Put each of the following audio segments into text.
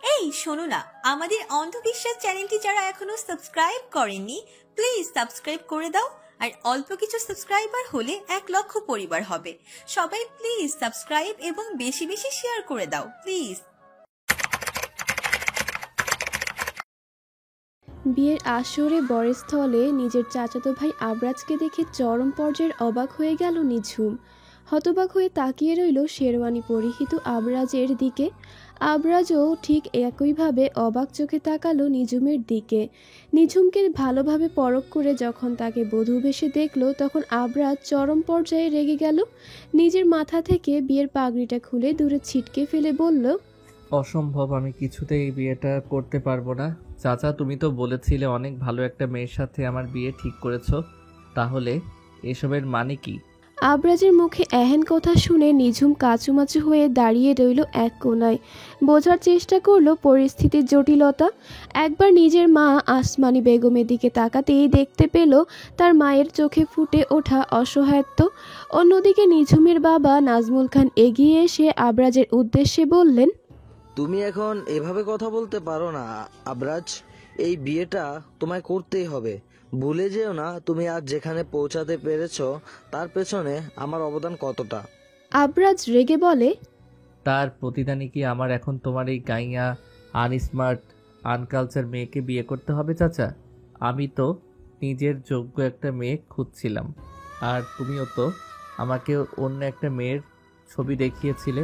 এই শোনো না, আমাদের অন্ধবিশ্বাস চ্যানেলটি যারা এখনো সাবস্ক্রাইব করেননি প্লিজ সাবস্ক্রাইব করে দাও। আর অল্প কিছু সাবস্ক্রাইবার হলে 1 লক্ষ পরিবার হবে। সবাই প্লিজ সাবস্ক্রাইব এবং বেশি বেশি শেয়ার করে দাও প্লিজ। বিয়ের আসরে বরস্থলে নিজের চাচাতো ভাই আবরাজকে দেখে চরম পর্যায়ের অবাক হয়ে গেল নিঝুম। হতবাক হয়ে তাকিয়ে রইল শেরওয়ানি পরিহিত আবরাজের দিকে। আবরাজও ঠিক একইভাবে অবাক চোখে তাকালো নিঝুমের দিকে। নিঝুমকে ভালোভাবে পরখ করে যখন তাকে বধূ বেশে দেখলো তখন আবরাজ চরম পর্যায়ে রেগে গেল। নিজের মাথা থেকে বিয়ের পাগড়িটা খুলে দূরে ছিটকে ফেলে বলল, অসম্ভব, আমি কিছুতেই এই বিয়েটা করতে পারবো না। চাচা, তুমি তো বলেছিলে অনেক ভালো একটা মেয়ের সাথে আমার বিয়ে ঠিক করেছো, তাহলে এসবের মানে কি? আবরাজের মুখে এহেন কথা শুনে নিঝুম কাচুমাচু হয়ে দাঁড়িয়ে রইল এক কোনায়। বোঝার চেষ্টা করলো পরিস্থিতির জটিলতা। একবার নিজের মা আসমানি বেগমের দিকে তাকাতেই দেখতে পেল তার মায়ের চোখে ফুটে ওঠা অসহায়ত্ব। অন্যদিকে নিঝুমের বাবা নাজমুল খান এগিয়ে এসে আবরাজের উদ্দেশ্যে বললেন, তুমি এখন এভাবে কথা বলতে পারো না আবরাজ, এই বিয়েটা তোমায় করতেই হবে। ভুলে যেও না তুমি আজ যেখানে পৌঁছাতে পেরেছো তার পেছনে আমার অবদান কতটা। আবরাজ রেগে বলে, তার প্রতিদানে কি আমার এখন তোমার এই গাইয়া আনস্মার্ট আনকালচার মেয়েকে বিয়ে করতে হবে? চাচা, আমি তো নিজের যোগ্য একটা মেয়ে খুঁজছিলাম, আর তুমিও তো আমাকে অন্য একটা মেয়ের ছবি দেখিয়েছিলে।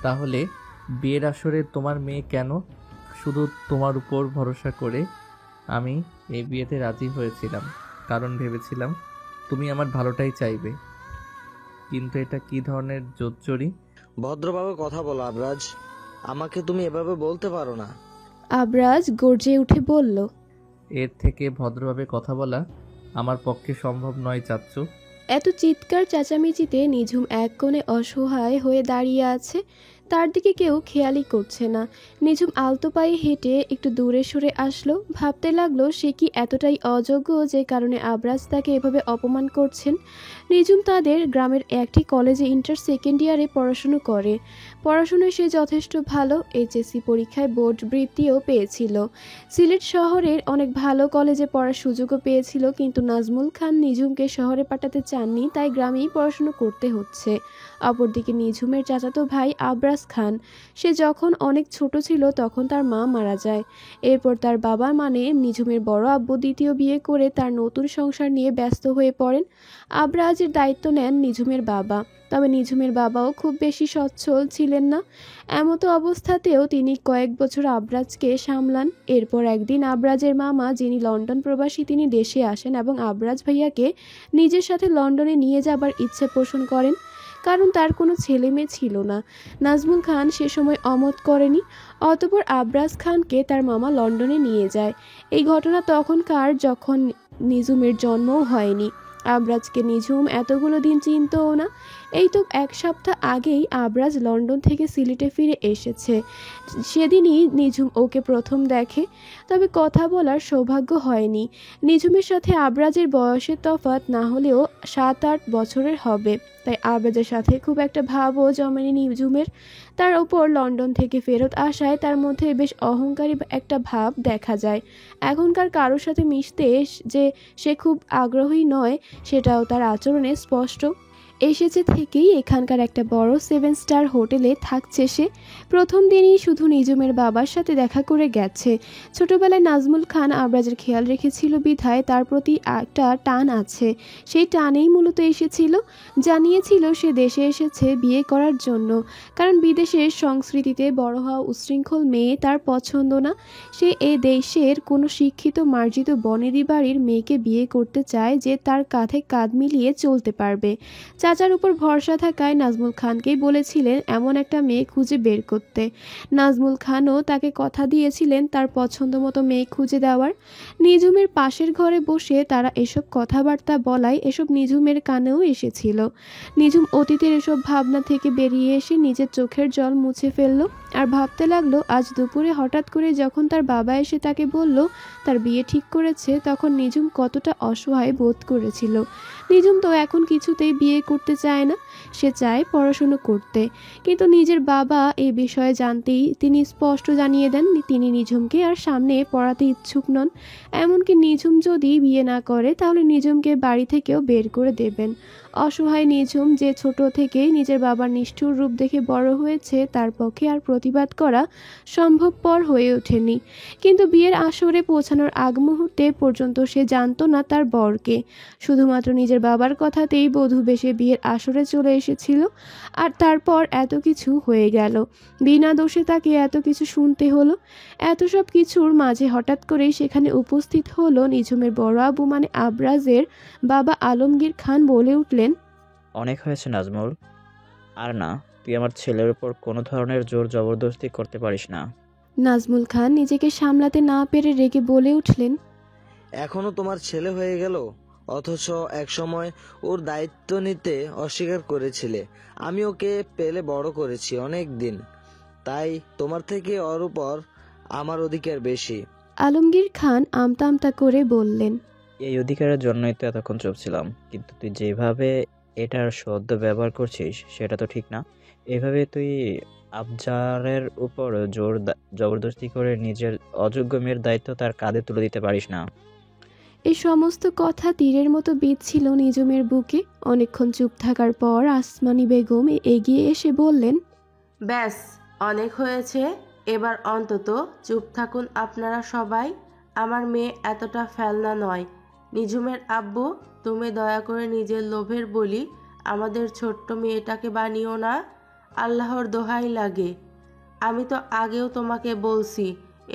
তাহলে বিয়ের আসরে তোমার মেয়ে কেন? শুধু তোমার উপর ভরসা করে আমি এই বিয়েতে রাজি হয়েছিলাম, কারণ ভেবেছিলাম তুমি আমার ভালোটাই চাইবে। কিন্তু এটা কি ধরনের জোচ্চুরি? ভদ্রভাবে কথা বলো আবরাজ, আমাকে তুমি এভাবে বলতে পারো না। আবরাজ গর্জে উঠে বলল, এর থেকে ভদ্রভাবে কথা বলা আমার পক্ষে সম্ভব নয় চাচ্চু। এত চিৎকার চেঁচামেচিতে নিঝুম এক কোণে অসহায় হয়ে দাঁড়িয়ে আছে। তার দিকে কেউ খেয়ালই করছে না। নিঝুম আলতো পায়ে হেঁটে একটু দূরে সরে আসলো। ভাবতে লাগলো সে কি এতটাই অযোগ্য যে কারণে আবরাজ তাকে এভাবে অপমান করছেন। নিঝুম তাদের গ্রামের একটি কলেজে ইন্টার সেকেন্ড ইয়ারে পড়াশুনো করে। পড়াশোনায় সে যথেষ্ট ভালো। এইচএসসি পরীক্ষায় বোর্ড বৃত্তিও পেয়েছিল। সিলেট শহরের অনেক ভালো কলেজে পড়ার সুযোগও পেয়েছিল, কিন্তু নাজমুল খান নিঝুমকে শহরে পাঠাতে চাননি, তাই গ্রামেই পড়াশুনো করতে হচ্ছে। অপরদিকে নিঝুমের চাচাতো ভাই আবরাজ খান, সে যখন অনেক ছোট ছিল তখন তার মা মারা যায়। এরপর তার বাবা মানে নিঝুমের বড় আব্বু দ্বিতীয় বিয়ে করে তার নতুন সংসার নিয়ে ব্যস্ত হয়ে পড়েন। আবরাজের দায়িত্ব নেন নিঝুমের বাবা। তবে নিঝুমের বাবাও খুব বেশি সচ্ছল ছিলেন না। এমতো অবস্থাতেও তিনি কয়েক বছর আবরাজকে সামলান। এরপর একদিন আবরাজের মামা, যিনি লন্ডন প্রবাসী, তিনি দেশে আসেন এবং আবরাজ ভাইয়াকে নিজের সাথে লন্ডনে নিয়ে যাবার ইচ্ছে পোষণ করেন, কারণ তার কোনো ছেলে মেয়ে ছিল না। নাজমুল খান সে সময় অমত করেনি। অতঃপর আবরাজ খানকে তার মামা লন্ডনে নিয়ে যায়। এই ঘটনা তখনকার, যখন নিঝুমের জন্মও হয়নি। আবরাজকে নিঝুম এতগুলো দিন চিনতও না। এই তো 1 সপ্তাহ আগেই আবরাজ লন্ডন থেকে সিলেটে ফিরে এসেছে। সেদিনই নিঝুম ওকে প্রথম দেখে, তবে কথা বলার সৌভাগ্য হয়নি। নিঝুমের সাথে আবরাজের বয়সের তফাৎ না হলেও 7-8 বছরের হবে, তাই আবরাজের সাথে খুব একটা ভাবও জমেনি নিঝুমের। তার ওপর লন্ডন থেকে ফেরত আসায় তার মধ্যে বেশ অহংকারী একটা ভাব দেখা যায়। এখনকার কারোর সাথে মিশতে যে সে খুব আগ্রহী নয়, সেটাও তার আচরণে স্পষ্ট। এসেছে থেকেই এখানকার একটা বড় 7 স্টার হোটেলে থাকছে সে। প্রথম দিনই শুধু নিঝুমের বাবার সাথে দেখা করে গেছে। ছোটবেলায় নাজমুল খান আবরাজের খেয়াল রেখেছিল বিধায় তার প্রতি একটা টান আছে। সেই টানেই মূলত এসেছিল। জানিয়েছিল সে দেশে এসেছে বিয়ে করার জন্য, কারণ বিদেশের সংস্কৃতিতে বড় হওয়া উচ্ছৃঙ্খল মেয়ে তার পছন্দ না। সে এ দেশের কোনো শিক্ষিত মার্জিত বনেদি বাড়ির মেয়েকে বিয়ে করতে চায়, যে তার কাঁধে কাঁধ মিলিয়ে চলতে পারবে। চাচার উপর ভরসা থাকায় নাজমুল খানকেই বলেছিলেন এমন একটা মেয়ে খুঁজে বের করতে। নাজমুল খানও তাকে কথা দিয়েছিলেন তার পছন্দ মতো মেয়ে খুঁজে দেওয়ার। নিঝুমের পাশের ঘরে বসে তারা এসব কথাবার্তা বলায় এসব নিঝুমের কানেও এসেছিল। নিঝুম অতীতের এসব ভাবনা থেকে বেরিয়ে এসে নিজের চোখের জল মুছে ফেলল। আর ভাবতে লাগলো আজ দুপুরে হঠাৎ করে যখন তার বাবা এসে তাকে বলল তার বিয়ে ঠিক করেছে, তখন নিঝুম কতটা অসহায় বোধ করেছিল। নিঝুম তো এখন কিছুতেই বিয়ে করতে চায় না, সে চায় পড়াশুনো করতে। কিন্তু নিজের বাবা এই বিষয়ে জানতেই তিনি স্পষ্ট জানিয়ে দেন তিনি নিঝুমকে আর সামনে পড়াতে ইচ্ছুক নন। এমনকি নিঝুম যদি বিয়ে না করে তাহলে নিঝুমকে বাড়ি থেকেও বের করে দেবেন। অসহায় নিঝুম যে ছোট থেকেই নিজের বাবার নিষ্ঠুর রূপ দেখে বড় হয়েছে, তার পক্ষে আর প্রতিবাদ করা সম্ভবপর হয়ে ওঠেনি। কিন্তু বিয়ের আসরে পৌঁছানোর আগ মুহূর্তে পর্যন্ত সে জানতো না তার বরকে। শুধুমাত্র নিজের বাবার কথাতেই বধূ বেশে বিয়ের আসরে চলে এসেছিল। আর তারপর এত কিছু হয়ে গেল, বিনা দোষে তাকে এত কিছু শুনতে হলো। এত সব কিছুর মাঝে হঠাৎ করেই সেখানে উপস্থিত হলো নিঝুমের বড় আবু মানে আবরাজের বাবা আলমগীর খান। বলে উঠলেন, অনেক হয়েছে নাজমুল, আর না, তুই আমার ছেলের উপর কোনো ধরনের জোর জবরদস্তি করতে পারিস না। নাজমুল খান নিজেকে সামলাতে না পেরে রেগে বলে উঠলেন, এখনো তোমার ছেলে হয়ে গেল, অথচ একসময় ওর দায়িত্ব নিতে অস্বীকার করেছিলে। আমি ওকে পেলে বড় করেছি অনেক দিন, তাই তোমার থেকে ওর উপর আমার অধিকার বেশি। আলমগীর খান আমতা আমতা করে বললেন, এই অধিকারের জন্যই তো এতক্ষণ চুপ ছিলাম, কিন্তু তুই যেভাবে এটার সদ্য ব্যবহার করছিস সেটা তো ঠিক না। এভাবে তুই আবজারের উপর জবরদস্তি করে নিজের অযোগ্য মেয়ের দায়িত্ব তার কাঁধে তুলে দিতে পারিস না। এই সমস্ত কথা তীরের মতো বিঁধছিল নিঝুমের বুকে। অনেকক্ষণ চুপ থাকার পর আসমানি বেগম এগিয়ে এসে বললেন, ব্যাস, অনেক হয়েছে, এবার অন্তত চুপ থাকুন আপনারা সবাই। আমার মেয়ে এতটা ফেলনা নয়। নিঝুমের আব্বু, তুমি দয়া করে নিজের লোভের বলি আমাদের ছোট্ট মেয়েটাকে বানিও না, আল্লাহর দোহাই লাগে। আমি তো আগেও তোমাকে বলছি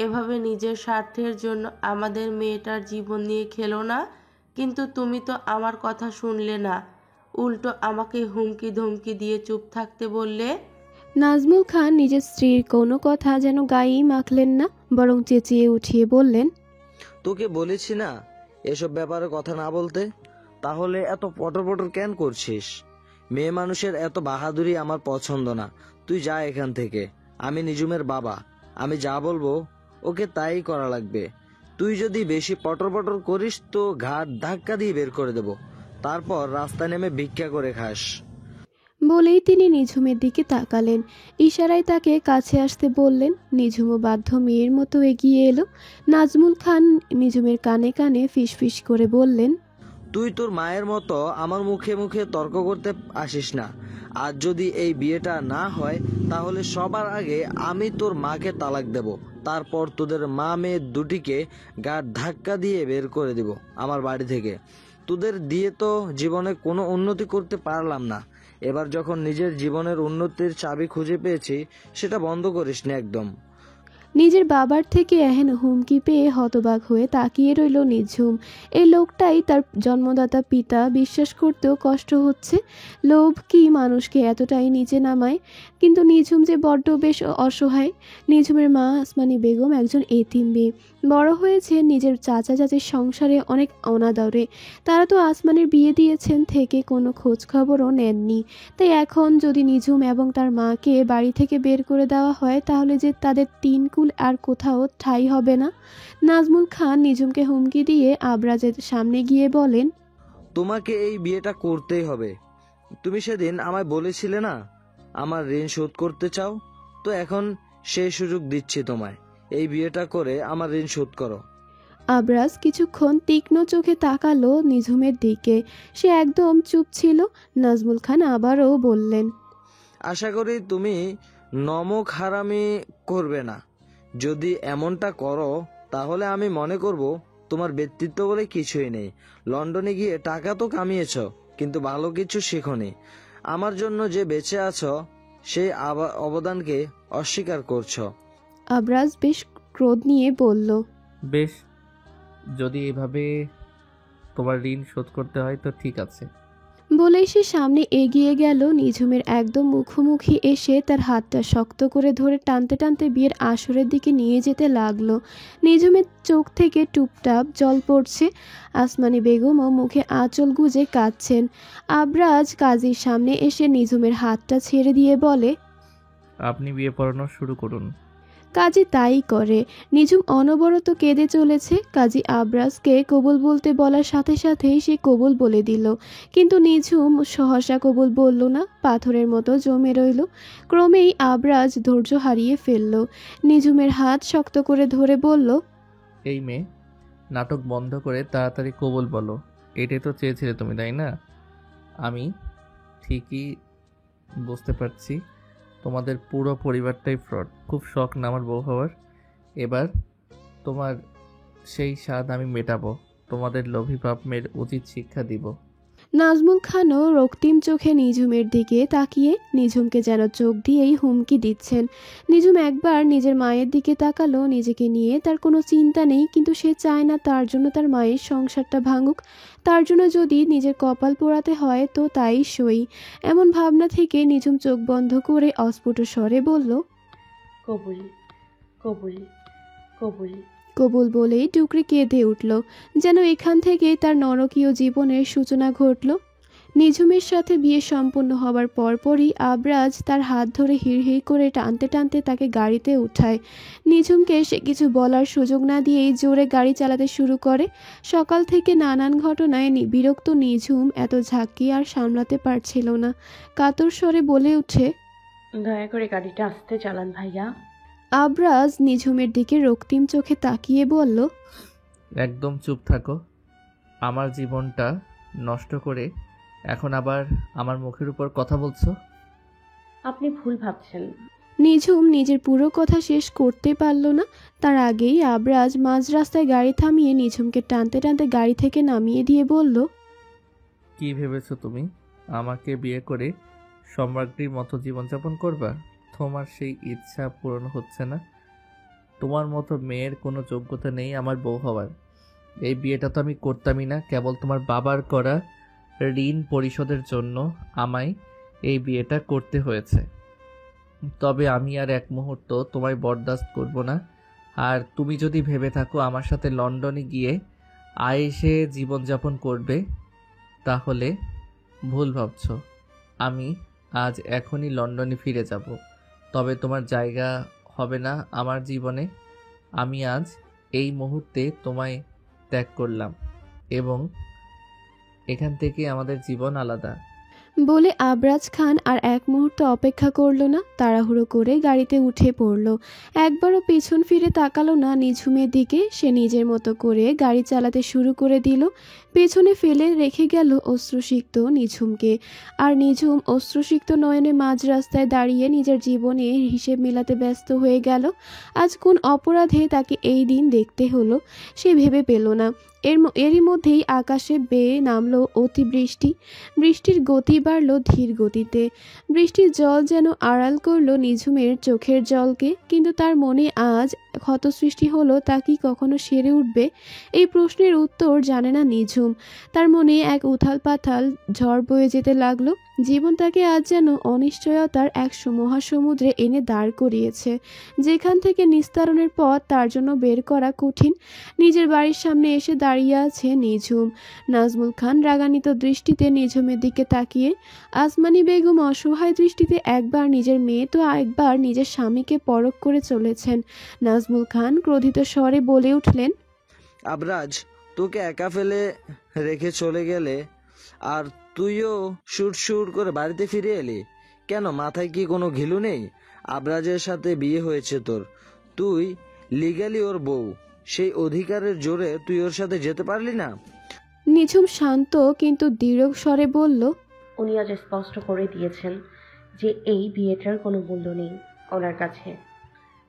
এভাবে নিজের স্বার্থের জন্য আমাদের মেয়েটার জীবন নিয়ে খেলো না, কিন্তু তুমি তো আমার কথা শুনলে না, উল্টো আমাকে হুমকি ধমকি দিয়ে চুপ থাকতে বললে। নাজমুল খান নিজের স্ত্রীর কোনো কথা যেন গায়েই মাখলেন না, বরং চেঁচিয়ে উঠিয়ে বললেন, তোকে বলেছি না এসব ব্যাপারে কথা না বলতে, তাহলে এত পটর পটর কেন করছিস? মেয়ে মানুষের এত বাহাদুরি আমার পছন্দ না। তুই যা এখান থেকে। আমি নিঝুমের বাবা, আমি যা বলবো ওকে তাই করা লাগবে। তুই যদি বেশি পটর পটর করিস তো ঘাট ধাক্কা দিয়ে বের করে দেব, তারপর রাস্তায় নেমে ভিক্ষা করে খাস। বলেই তিনি নিঝুমের দিকে তাকালেন। ইশারায় তাকে কাছে আসতে বললেন। নিঝুমও বাধ্য মেয়ের মতো এগিয়ে এলো। নাজমুল খান নিঝুমের কানে কানে ফিসফিস করে বললেন, তুই তোর মায়ের মতো আমার মুখে মুখে তর্ক করতে আসিস না। আর যদি এই বিয়েটা না হয় তাহলে সবার আগে আমি তোর মাকে তালাক দেব, তারপর তোদের মা মেয়ে দুটিকে গাড় ধাক্কা দিয়ে বের করে দেব আমার বাড়ি থেকে। তোদের দিয়ে তো জীবনে কোনো উন্নতি করতে পারলাম না, এবার যখন নিজের জীবনের উন্নতির চাবি খুঁজে পেয়েছি সেটা বন্ধ করিস না একদম। নিজের বাবার থেকে এহেন হুমকি পেয়ে হতবাক হয়ে তাকিয়ে রইল নিঝুম। এই লোকটাই তার জন্মদাতা পিতা, বিশ্বাস করতেও কষ্ট হচ্ছে। লোভ কি মানুষকে এতটাই নিচে নামায়? কিন্তু নিঝুম যে বড্ড বেশ অসহায়। নিঝুমের মা আসমানি বেগম একজন এতিম মেয়ে, বড় হয়েছে নিজের চাচা চাচির সংসারে অনেক অনাদরে। তারা তো আসমানের বিয়ে দিয়েছেন থেকে কোনো খোঁজ খবরও নেননি। তাই এখন যদি নিঝুম এবং তার মাকে বাড়ি থেকে বের করে দেওয়া হয় তাহলে যে তাদের তিন কুল আর কোথাও ঠাঁই হবে না। নাজমুল খান নিঝুমকে হুমকি দিয়ে আবরাজের সামনে গিয়ে বলেন, তোমাকে এই বিয়েটা করতেই হবে। তুমি সেদিন আমায় বলেছিলে না আমার ঋণ শোধ করতে চাও, তো এখন সেই সুযোগ দিচ্ছি তোমায়। এই বিয়েটা করে আমার ঋণ শোধ করো। আবরাজ কিছুক্ষণ তীক্ষ্ণ চোখে তাকালো নিঝুমের দিকে। সে একদম চুপ ছিল। নাজমুল খান আবারও বললেন, আশা করি তুমি নমক হারামি করবে না। যদি এমনটা করো তাহলে আমি মনে করব তোমার ব্যক্তিত্ব বলে কিছুই নেই। লন্ডনে গিয়ে টাকা তো কামিয়েছ, কিন্তু ভালো কিছু শেখনি। আমার জন্য যে বেঁচে আছো সেই অবদানকে অস্বীকার করছো। আবরাজ বেশ ক্রোধ নিয়ে বলল, বেশ, যদি এভাবে তোমার ঋণ শোধ করতে হয় তো ঠিক আছে। বলেই সে সামনে এগিয়ে গেল। নিঝুমের একদম মুখোমুখি এসে তার হাতটা শক্ত করে ধরে টানতে টানতে বিয়ের আসরের দিকে নিয়ে যেতে লাগলো। নিঝুমের চোখ থেকে টুপটাপ জল পড়ছে। আসমানি বেগমও মুখে আঁচল গুজে কাঁদছেন। আবরাজ কাজীর সামনে এসে নিঝুমের হাতটা ছেড়ে দিয়ে বলে, আপনি বিয়ে পড়ানো শুরু করুন। কাজী তাই করে। নিঝুম অনবরত কেঁদে চলেছে। কাজী আবরাজকে কবুল বলতে বলার সাথে সাথেই সে কবুল বলে দিল, কিন্তু নিঝুম সহসা কবুল বলল না, পাথরের মতো জমে রইল। ক্রমেই আবরাজ ধৈর্য হারিয়ে ফেলল। নিঝুমের হাত শক্ত করে ধরে বলল, এই মেয়ে, নাটক বন্ধ করে তাড়াতাড়ি কবুল বলো। এটাই তো চেয়েছিলে তুমি, তাই না? আমি ঠিকই বুঝতে পারছি তোমাদের পুরো পরিবারটাই ফ্রড। খুব শখ না আমার বউ হওয়ার। এবার তোমার সেই স্বাদ আমি মেটাবো। তোমাদের লোভী বাপ মেয়ের উচিত শিক্ষা দিব। নাজমুল খানও রক্তিম চোখে নিঝুমের দিকে তাকিয়ে নিঝুমকে যেন চোখ দিয়েই হুমকি দিচ্ছেন। নিঝুম একবার নিজের মায়ের দিকে তাকালো। নিজেকে নিয়ে তার কোনো চিন্তা নেই, কিন্তু সে চায় না তার জন্য তার মায়ের সংসারটা ভাঙুক। তার জন্য যদি নিজের কপাল পোড়াতে হয় তো তাই সই। এমন ভাবনা থেকে নিঝুম চোখ বন্ধ করে অস্ফুট স্বরে বলল, কবুল, কবুল, কবুল। কবুল বলেই টুকরি কেঁদে উঠল, যেন এখান থেকে তার নরকীয় জীবনের সূচনা ঘটল। নিঝুমের সাথে বিয়ে সম্পন্ন হবার পরপরই আবরাজ তার হাত ধরে হিড়হিড় করে টানতে টানতে তাকে গাড়িতে উঠায়। নিঝুমকে সে কিছু বলার সুযোগ না দিয়েই জোরে গাড়ি চালাতে শুরু করে। সকাল থেকে নানান ঘটনায় বিরক্ত নিঝুম এত ঝাঁকি আর সামলাতে পারছিল না। কাতর স্বরে বলে ওঠে, দয়া করে গাড়িটা আস্তে চালান ভাইয়া। আবরাজ নিঝুমের দিকে রক্তিম চোখে তাকিয়ে বলল, একদম চুপ থাকো। আমার জীবনটা নষ্ট করে এখন আবার আমার মুখের উপর কথা বলছো। আপনি ভুল ভাবছেন। নিঝুম নিজের পুরো কথা শেষ করতে পারল না। তার আগেই আবরাজ মাঝ রাস্তায় গাড়ি থামিয়ে নিঝুমকে টানতে টানতে গাড়ি থেকে নামিয়ে দিয়ে বলল, কি ভেবেছো তুমি আমাকে বিয়ে করে সম্রাজ্ঞীর মতো জীবনযাপন করবা? তোমার সেই ইচ্ছা পূরণ হচ্ছে না। তোমার মতো মেয়ের কোনো যোগ্যতা নেই আমার বউ হওয়ার। এই বিয়েটা তো আমি করতামই না। কেবল তোমার বাবার করা ঋণ পরিশোধের জন্য আমায় এই বিয়েটা করতে হয়েছে। তবে আমি আর এক মুহূর্ত তোমায় বরদাস্ত করব না। আর তুমি যদি ভেবে থাকো আমার সাথে লন্ডনে গিয়ে আয়েশে জীবনযাপন করবে, তাহলে ভুল ভাবছ। আমি আজ এখনই লন্ডনে ফিরে যাব। তবে তোমার জায়গা হবে না আমার জীবনে। আমি আজ এই মুহূর্তে তোমায় ত্যাগ করলাম এবং এখান থেকে আমাদের জীবন আলাদা। বলে আবরাজ খান আর এক মুহূর্ত অপেক্ষা করল না, তাড়াহুড়ো করে গাড়িতে উঠে পড়ল। একবারও পেছন ফিরে তাকালো না নিঝুমের দিকে। সে নিজের মতো করে গাড়ি চালাতে শুরু করে দিল। পেছনে ফেলে রেখে গেল অশ্রুসিক্ত নিঝুমকে। আর নিঝুম অশ্রুসিক্ত নয়নে মাঝ রাস্তায় দাঁড়িয়ে নিজের জীবনের হিসেব মেলাতে ব্যস্ত হয়ে গেল। আজ কোন অপরাধে তাকে এই দিন দেখতে হলো সে ভেবে পেল না। এরই মধ্যেই আকাশে বেয়ে নামলো অতিবৃষ্টি। বৃষ্টির গতি বাড়ল ধীর গতিতে। বৃষ্টির জল যেন আড়াল করলো নিঝুমের চোখের জলকে। কিন্তু তার মনে আজ ক্ষত সৃষ্টি হলো, তা কি কখনো সেরে উঠবে? এই প্রশ্নের উত্তর জানে না নিঝুম। তার মনে এক উথাল পাথাল ঝড় বয়ে যেতে লাগলো। জীবন তাকে আজ যেন অনিশ্চয়তার এক মহাসমুদ্রে এনে দাঁড় করিয়েছে, যেখান থেকে নিস্তারণের পথ তার জন্য বের করা কঠিন। নিজের বাড়ির সামনে এসে দাঁড়িয়ে আছে নিঝুম। নাজমুল খান রাগান্বিত দৃষ্টিতে নিঝুমের দিকে তাকিয়ে, আসমানি বেগম অসহায় দৃষ্টিতে একবার নিজের মেয়ে তো একবার নিজের স্বামীকে পরখ করে চলেছেন। নাজমুল খান ক্রোধিত স্বরে বলে উঠলেন, আবরাজ, তোকে একা ফেলে রেখে চলে গেলে আর তুইও সুর করে বাড়িতে ফিরে এলি কেন? মাথায় কি কোনো ঘিলু নেই? আবরাজের সাথে বিয়ে হয়েছে তোর, তুই লিগ্যালি ওর বউ। সেই অধিকারের জোরে তুই ওর সাথে যেতে পারলি না? নিঝুম শান্ত কিন্তু দৃঢ় স্বরে বলল, উনি আজ স্পষ্ট করে দিয়েছেন যে এই বিয়েটার কোনো মূল্য নেই ওনার কাছে।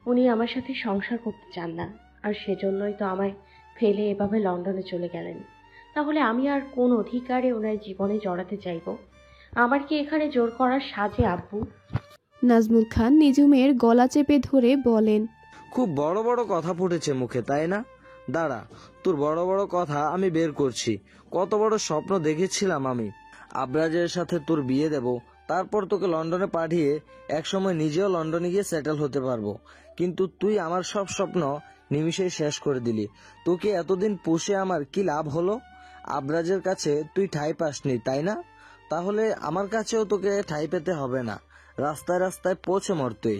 উনি আমার সাথে সংসার করতে চান না, আর সেজন্যই তো আমায় ফেলে এভাবে লন্ডনে চলে গেলেন। তাহলে আমি আর কোন অধিকারে ওনার জীবনে জড়াতে চাইব? আমার কি এখানে জোর করার সাজে আব্বু? নাজমুল খান নিঝুমের গলা চেপে ধরে বলেন, খুব বড় বড় কথা ফুটেছে মুখে, তাই না? দাঁড়া, তোর বড় বড় কথা আমি বের করছি। কত বড় স্বপ্ন দেখেছিলাম আমি, আবরাজের সাথে তোর বিয়ে দেব, তারপর তোকে লন্ডনে পাঠিয়ে একসময় নিজেও লন্ডনে গিয়ে সেটেল হতে পারবো। কিন্তু তুই আমার সব স্বপ্ন নিমিষেই শেষ করে দিলি। তোকে এতদিন পুষে আমার কি লাভ হলো? আবরাজের কাছে তুই ঠাঁই পাসনি, তাই না? তাহলে আমার কাছেও তোকে ঠাঁই পেতে হবে না, রাস্তায় রাস্তায় পৌঁছে মর তুই।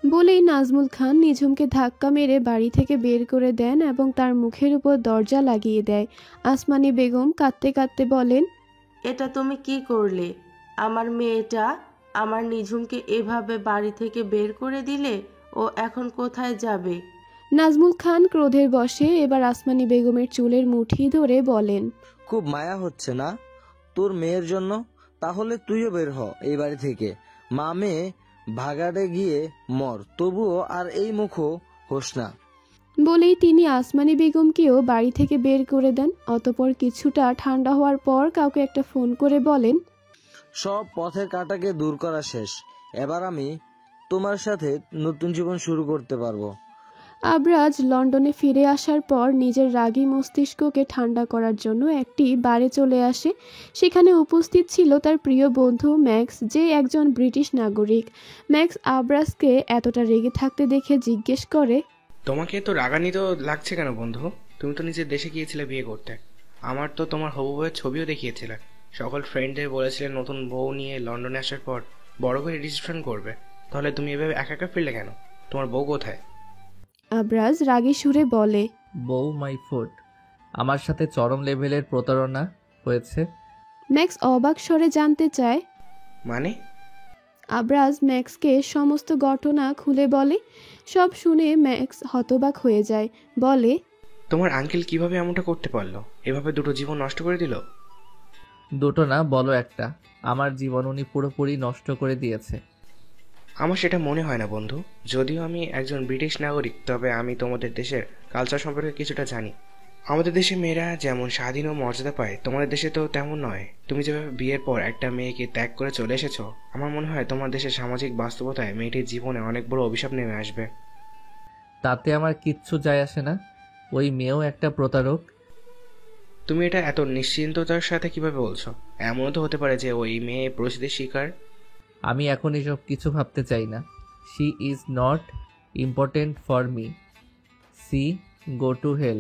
বলেই নাজমুল খান নিঝুমকে ধাক্কা মেরে বাড়ি থেকে বের করে দেন এবং তার মুখের উপর দরজা লাগিয়ে দেয়। আসমানি বেগম কাঁদতে কাঁদতে বলেন, এটা তুমি কি করলে? আমার মেয়েটা, আমার নিঝুমকে এভাবে বাড়ি থেকে বের করে দিলে। ও এখন কোথায় যাবে? নাজমুল খান ক্রোধের বশে এবার আসমানি বেগমের চুলের মুঠি ধরে বলেন, খুব মায়া হচ্ছে না তোর মেয়ের জন্য? তাহলে তুইও বের হ এই বাড়ি থেকে। মা মেয়ে ভাগাড়ে গিয়ে মর, তবুও আর এই মুখও হোস না। বলেই তিনি আসমানি বেগমকেও বাড়ি থেকে বের করে দেন। অতঃপর কিছুটা ঠান্ডা হওয়ার পর কাউকে একটা ফোন করে বলেন, সব পথের কাঁটাকে দূর করা শেষ, এবার আমি তোমার সাথে নতুন জীবন শুরু করতে পারবো। আবরাজ লন্ডনে ফিরে আসার পর নিজের রাগী মস্তিষ্ককে ঠান্ডা করার জন্য একটি বারে চলে আসে। সেখানে উপস্থিত ছিল তার প্রিয় বন্ধু ম্যাক্স, যে একজন ব্রিটিশ নাগরিক। ম্যাক্স আবরাজকে এতটা রেগে থাকতে দেখে জিজ্ঞেস করে, তোমাকে তো রাগান্বিত লাগছে কেন বন্ধু? তুমি তো নিজের দেশে গিয়েছিলে বিয়ে করতে। আমার তো তোমার হবু বউয়ের ছবিও দেখিয়েছিলে। সকল ফ্রেন্ডদের বলেছিলে নতুন বউ নিয়ে লন্ডনে আসার পর বড় করে রিসেপশন করবে। তাহলে তুমি এভাবে একা একা ফিরলে কেন? তোমার বউ কোথায়? আবরাজ রাগী সুরে বলে, বউ মাই ফুড। আমার সাথে চরম লেভেলের প্রতারণা হয়েছে। ম্যাক্স অবাক স্বরে জানতে চায়। মানে? আবরাজ ম্যাক্সকে সমস্ত ঘটনা খুলে বলে। সব শুনে ম্যাক্স হতবাক হয়ে যায়। বলে, তোমার আঙ্কেল কিভাবে এমনটা করতে পারলো? এভাবে দুটো জীবন নষ্ট করে দিল? দুটো না, বলো একটা। আমার জীবন উনি পুরোপুরি নষ্ট করে দিয়েছে। আমার সেটা মনে হয় না বন্ধু। যদিও আমি একজন ব্রিটিশ নাগরিক, তবে আমি তোমাদের দেশের কালচার সম্পর্কে কিছুটা জানি। আমাদের দেশে মেয়েরা যেমন স্বাধীন ও মর্যাদা পায়, তোমাদের দেশে তো তেমন নয়। তুমি যেভাবে বিয়ের পর একটা মেয়েকে ত্যাগ করে চলে এসেছো, আমার মনে হয় তোমার দেশের সামাজিক বাস্তবতায় মেয়েটির জীবনে অনেক বড় অভিশাপ নেমে আসবে। তাতে আমার কিচ্ছু যায় আসে না। ওই মেয়েও একটা প্রতারক। তুমি এটা এত নিশ্চিন্ততার সাথে কিভাবে বলছো? এমনও তো হতে পারে যে ওই মেয়ে পরিস্থিতির শিকার। আমি এখন এসব কিছু ভাবতে চাই না। She is not important for me. She go to hell,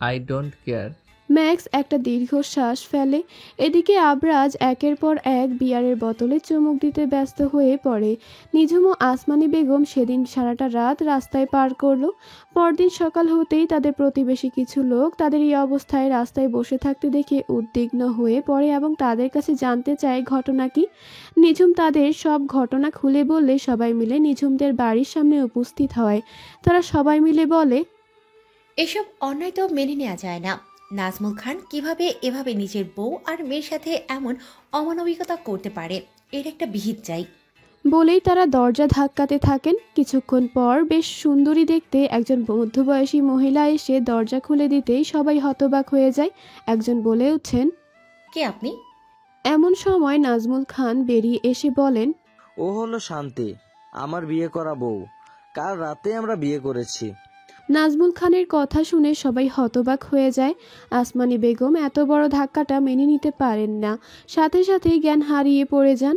I don't care. Max একটা দীর্ঘশ্বাস ফেলে। এদিকে আবরাজ একের পর এক বিয়ারের বোতলে চুমুক দিতে ব্যস্ত হয়ে পড়ে। নিঝুম ও আসমানি বেগম সেদিন সারাটা রাত রাস্তায় পার করলো। পরদিন সকাল হতেই তাদের প্রতিবেশী কিছু লোক তাদের এই অবস্থায় রাস্তায় বসে থাকতে দেখে উদ্বিগ্ন হয়ে পড়ে এবং তাদের কাছে জানতে চায় ঘটনা কি। নিঝুম তাদের সব ঘটনা খুলে বললে সবাই মিলে নিঝুমদের বাড়ির সামনে উপস্থিত হয়। তারা সবাই মিলে বলে, এসব অন্যায় তো মেনে নেওয়া যায় না। নাজমুল খান কিভাবে এভাবে নিজের বউ আর মেয়ের সাথে এমন অমানবিকতা করতে পারে? এর একটা বিহিত চাই। বলেই তারা দরজা ধাক্কাতে থাকেন। কিছুক্ষণ পর বেশ সুন্দরী দেখতে একজন মধ্যবয়সী মহিলা এসে দরজা খুলে দিতেই সবাই হতবাক হয়ে যায়। একজন বলে উঠেন, কে আপনি? এমন সময় নাজমুল খান বেরিয়ে এসে বলেন, ও হলো শান্তি, আমার বিয়ে করা বউ। কাল রাতে আমরা বিয়ে করেছি। নাজমুল খানের কথা শুনে সবাই হতবাক হয়ে যায়। আসমানি বেগম এত বড় ধাক্কাটা মেনে নিতে পারেন না, সাথে সাথেই জ্ঞান হারিয়ে পড়ে যান।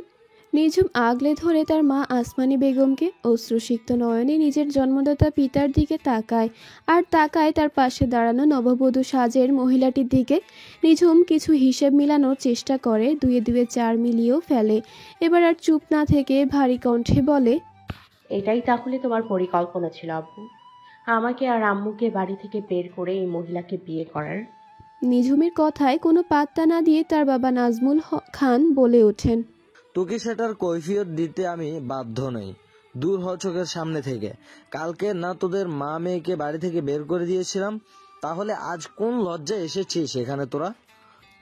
নিঝুম আগলে ধরে তার মা আসমানি বেগমকে। অশ্রুসিক্ত নয়নে নিজের জন্মদাতা পিতার দিকে তাকায়, আর তাকায় তার পাশে দাঁড়ানো নববধূ সাজের মহিলাটির দিকে। নিঝুম কিছু হিসেব মিলানোর চেষ্টা করে, দুয়ে দুয়ে 4 মিলিয়েও ফেলে। এবার আর চুপ না থেকে ভারী কণ্ঠে বলে, এটাই তাহলে তোমার পরিকল্পনা ছিল আব্বু, আমাকে আর আম্মুকে বাড়ি থেকে বের করে এই মহিলাকে বিয়ে করার? নিঝুমের কথায় কোনো পাত্তা না দিয়ে তার বাবা নাজমুল খান বলে ওঠেন, তোকে সেটার কৈফিয়ত দিতে আমি বাধ্য নই। দূর হ চোখের সামনে থেকে। কালকে না তোদের মা মেয়েকে বাড়ি থেকে বের করে দিয়েছিলাম, তাহলে আজ কোন লজ্জায় এসেছিস সেখানে তোরা?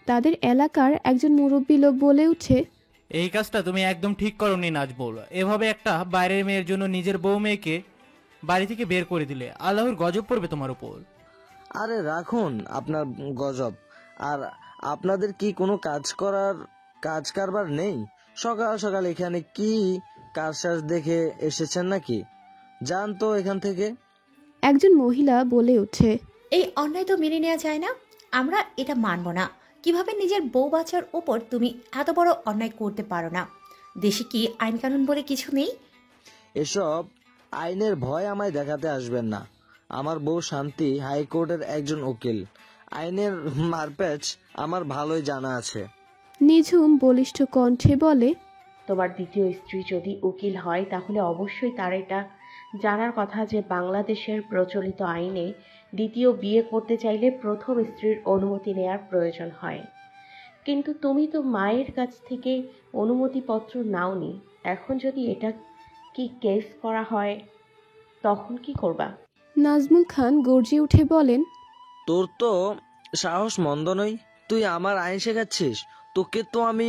তাদের এলাকার একজন মুরব্বী লোক বলে উঠে, এই কাজটা তুমি একদম ঠিক করোনি নাজবুল। এভাবে একটা বাইরের মেয়ের জন্য নিজের বউ মেয়েকে বাড়ি থেকে বের করে দিলে আল্লাহর গজব পড়বে তোমার উপর। আরে রাখুন আপনার গজব। আর আপনাদের কি কোনো কাজ কারবার নেই? সকাল সকাল এখানে কি কারসাজ দেখে এসেছেন নাকি? যান তো এখান থেকে। একজন মহিলা বলে ওঠে, এই অন্যায় তো মেনে নেওয়া যায় না। আমরা এটা মানব না। কিভাবে নিজের বউ বাচ্চার ওপর তুমি এত বড় অন্যায় করতে পারো না? দেশে কি আইন কানুন বলে কিছু নেই? এসব আইনের ভয় আমায় দেখাতে আসবেন না। আমার বউ শান্তি হাইকোর্টের একজন উকিল। আইনের মারপ্যাচ আমার ভালোই জানা আছে। নিঝুম বলিষ্ঠ কণ্ঠে বলে, তোমার দ্বিতীয় স্ত্রী যদি উকিল হয় তাহলে অবশ্যই তার এটা জানার কথা যে বাংলাদেশের প্রচলিত আইনে দ্বিতীয় বিয়ে করতে চাইলে প্রথম স্ত্রীর অনুমতি নেয়ার প্রয়োজন হয়। কিন্তু তুমি তো মায়ের কাছ থেকে অনুমতিপত্র নাওনি। এখন যদি এটা কি কেস করা হয় তখন কি করবা? নাজমুল খান গর্জে উঠে বলেন, তোর তো সাহস মন্দ নই, তুই আমার আইন শেখাচ্ছিস? তোকে তো আমি।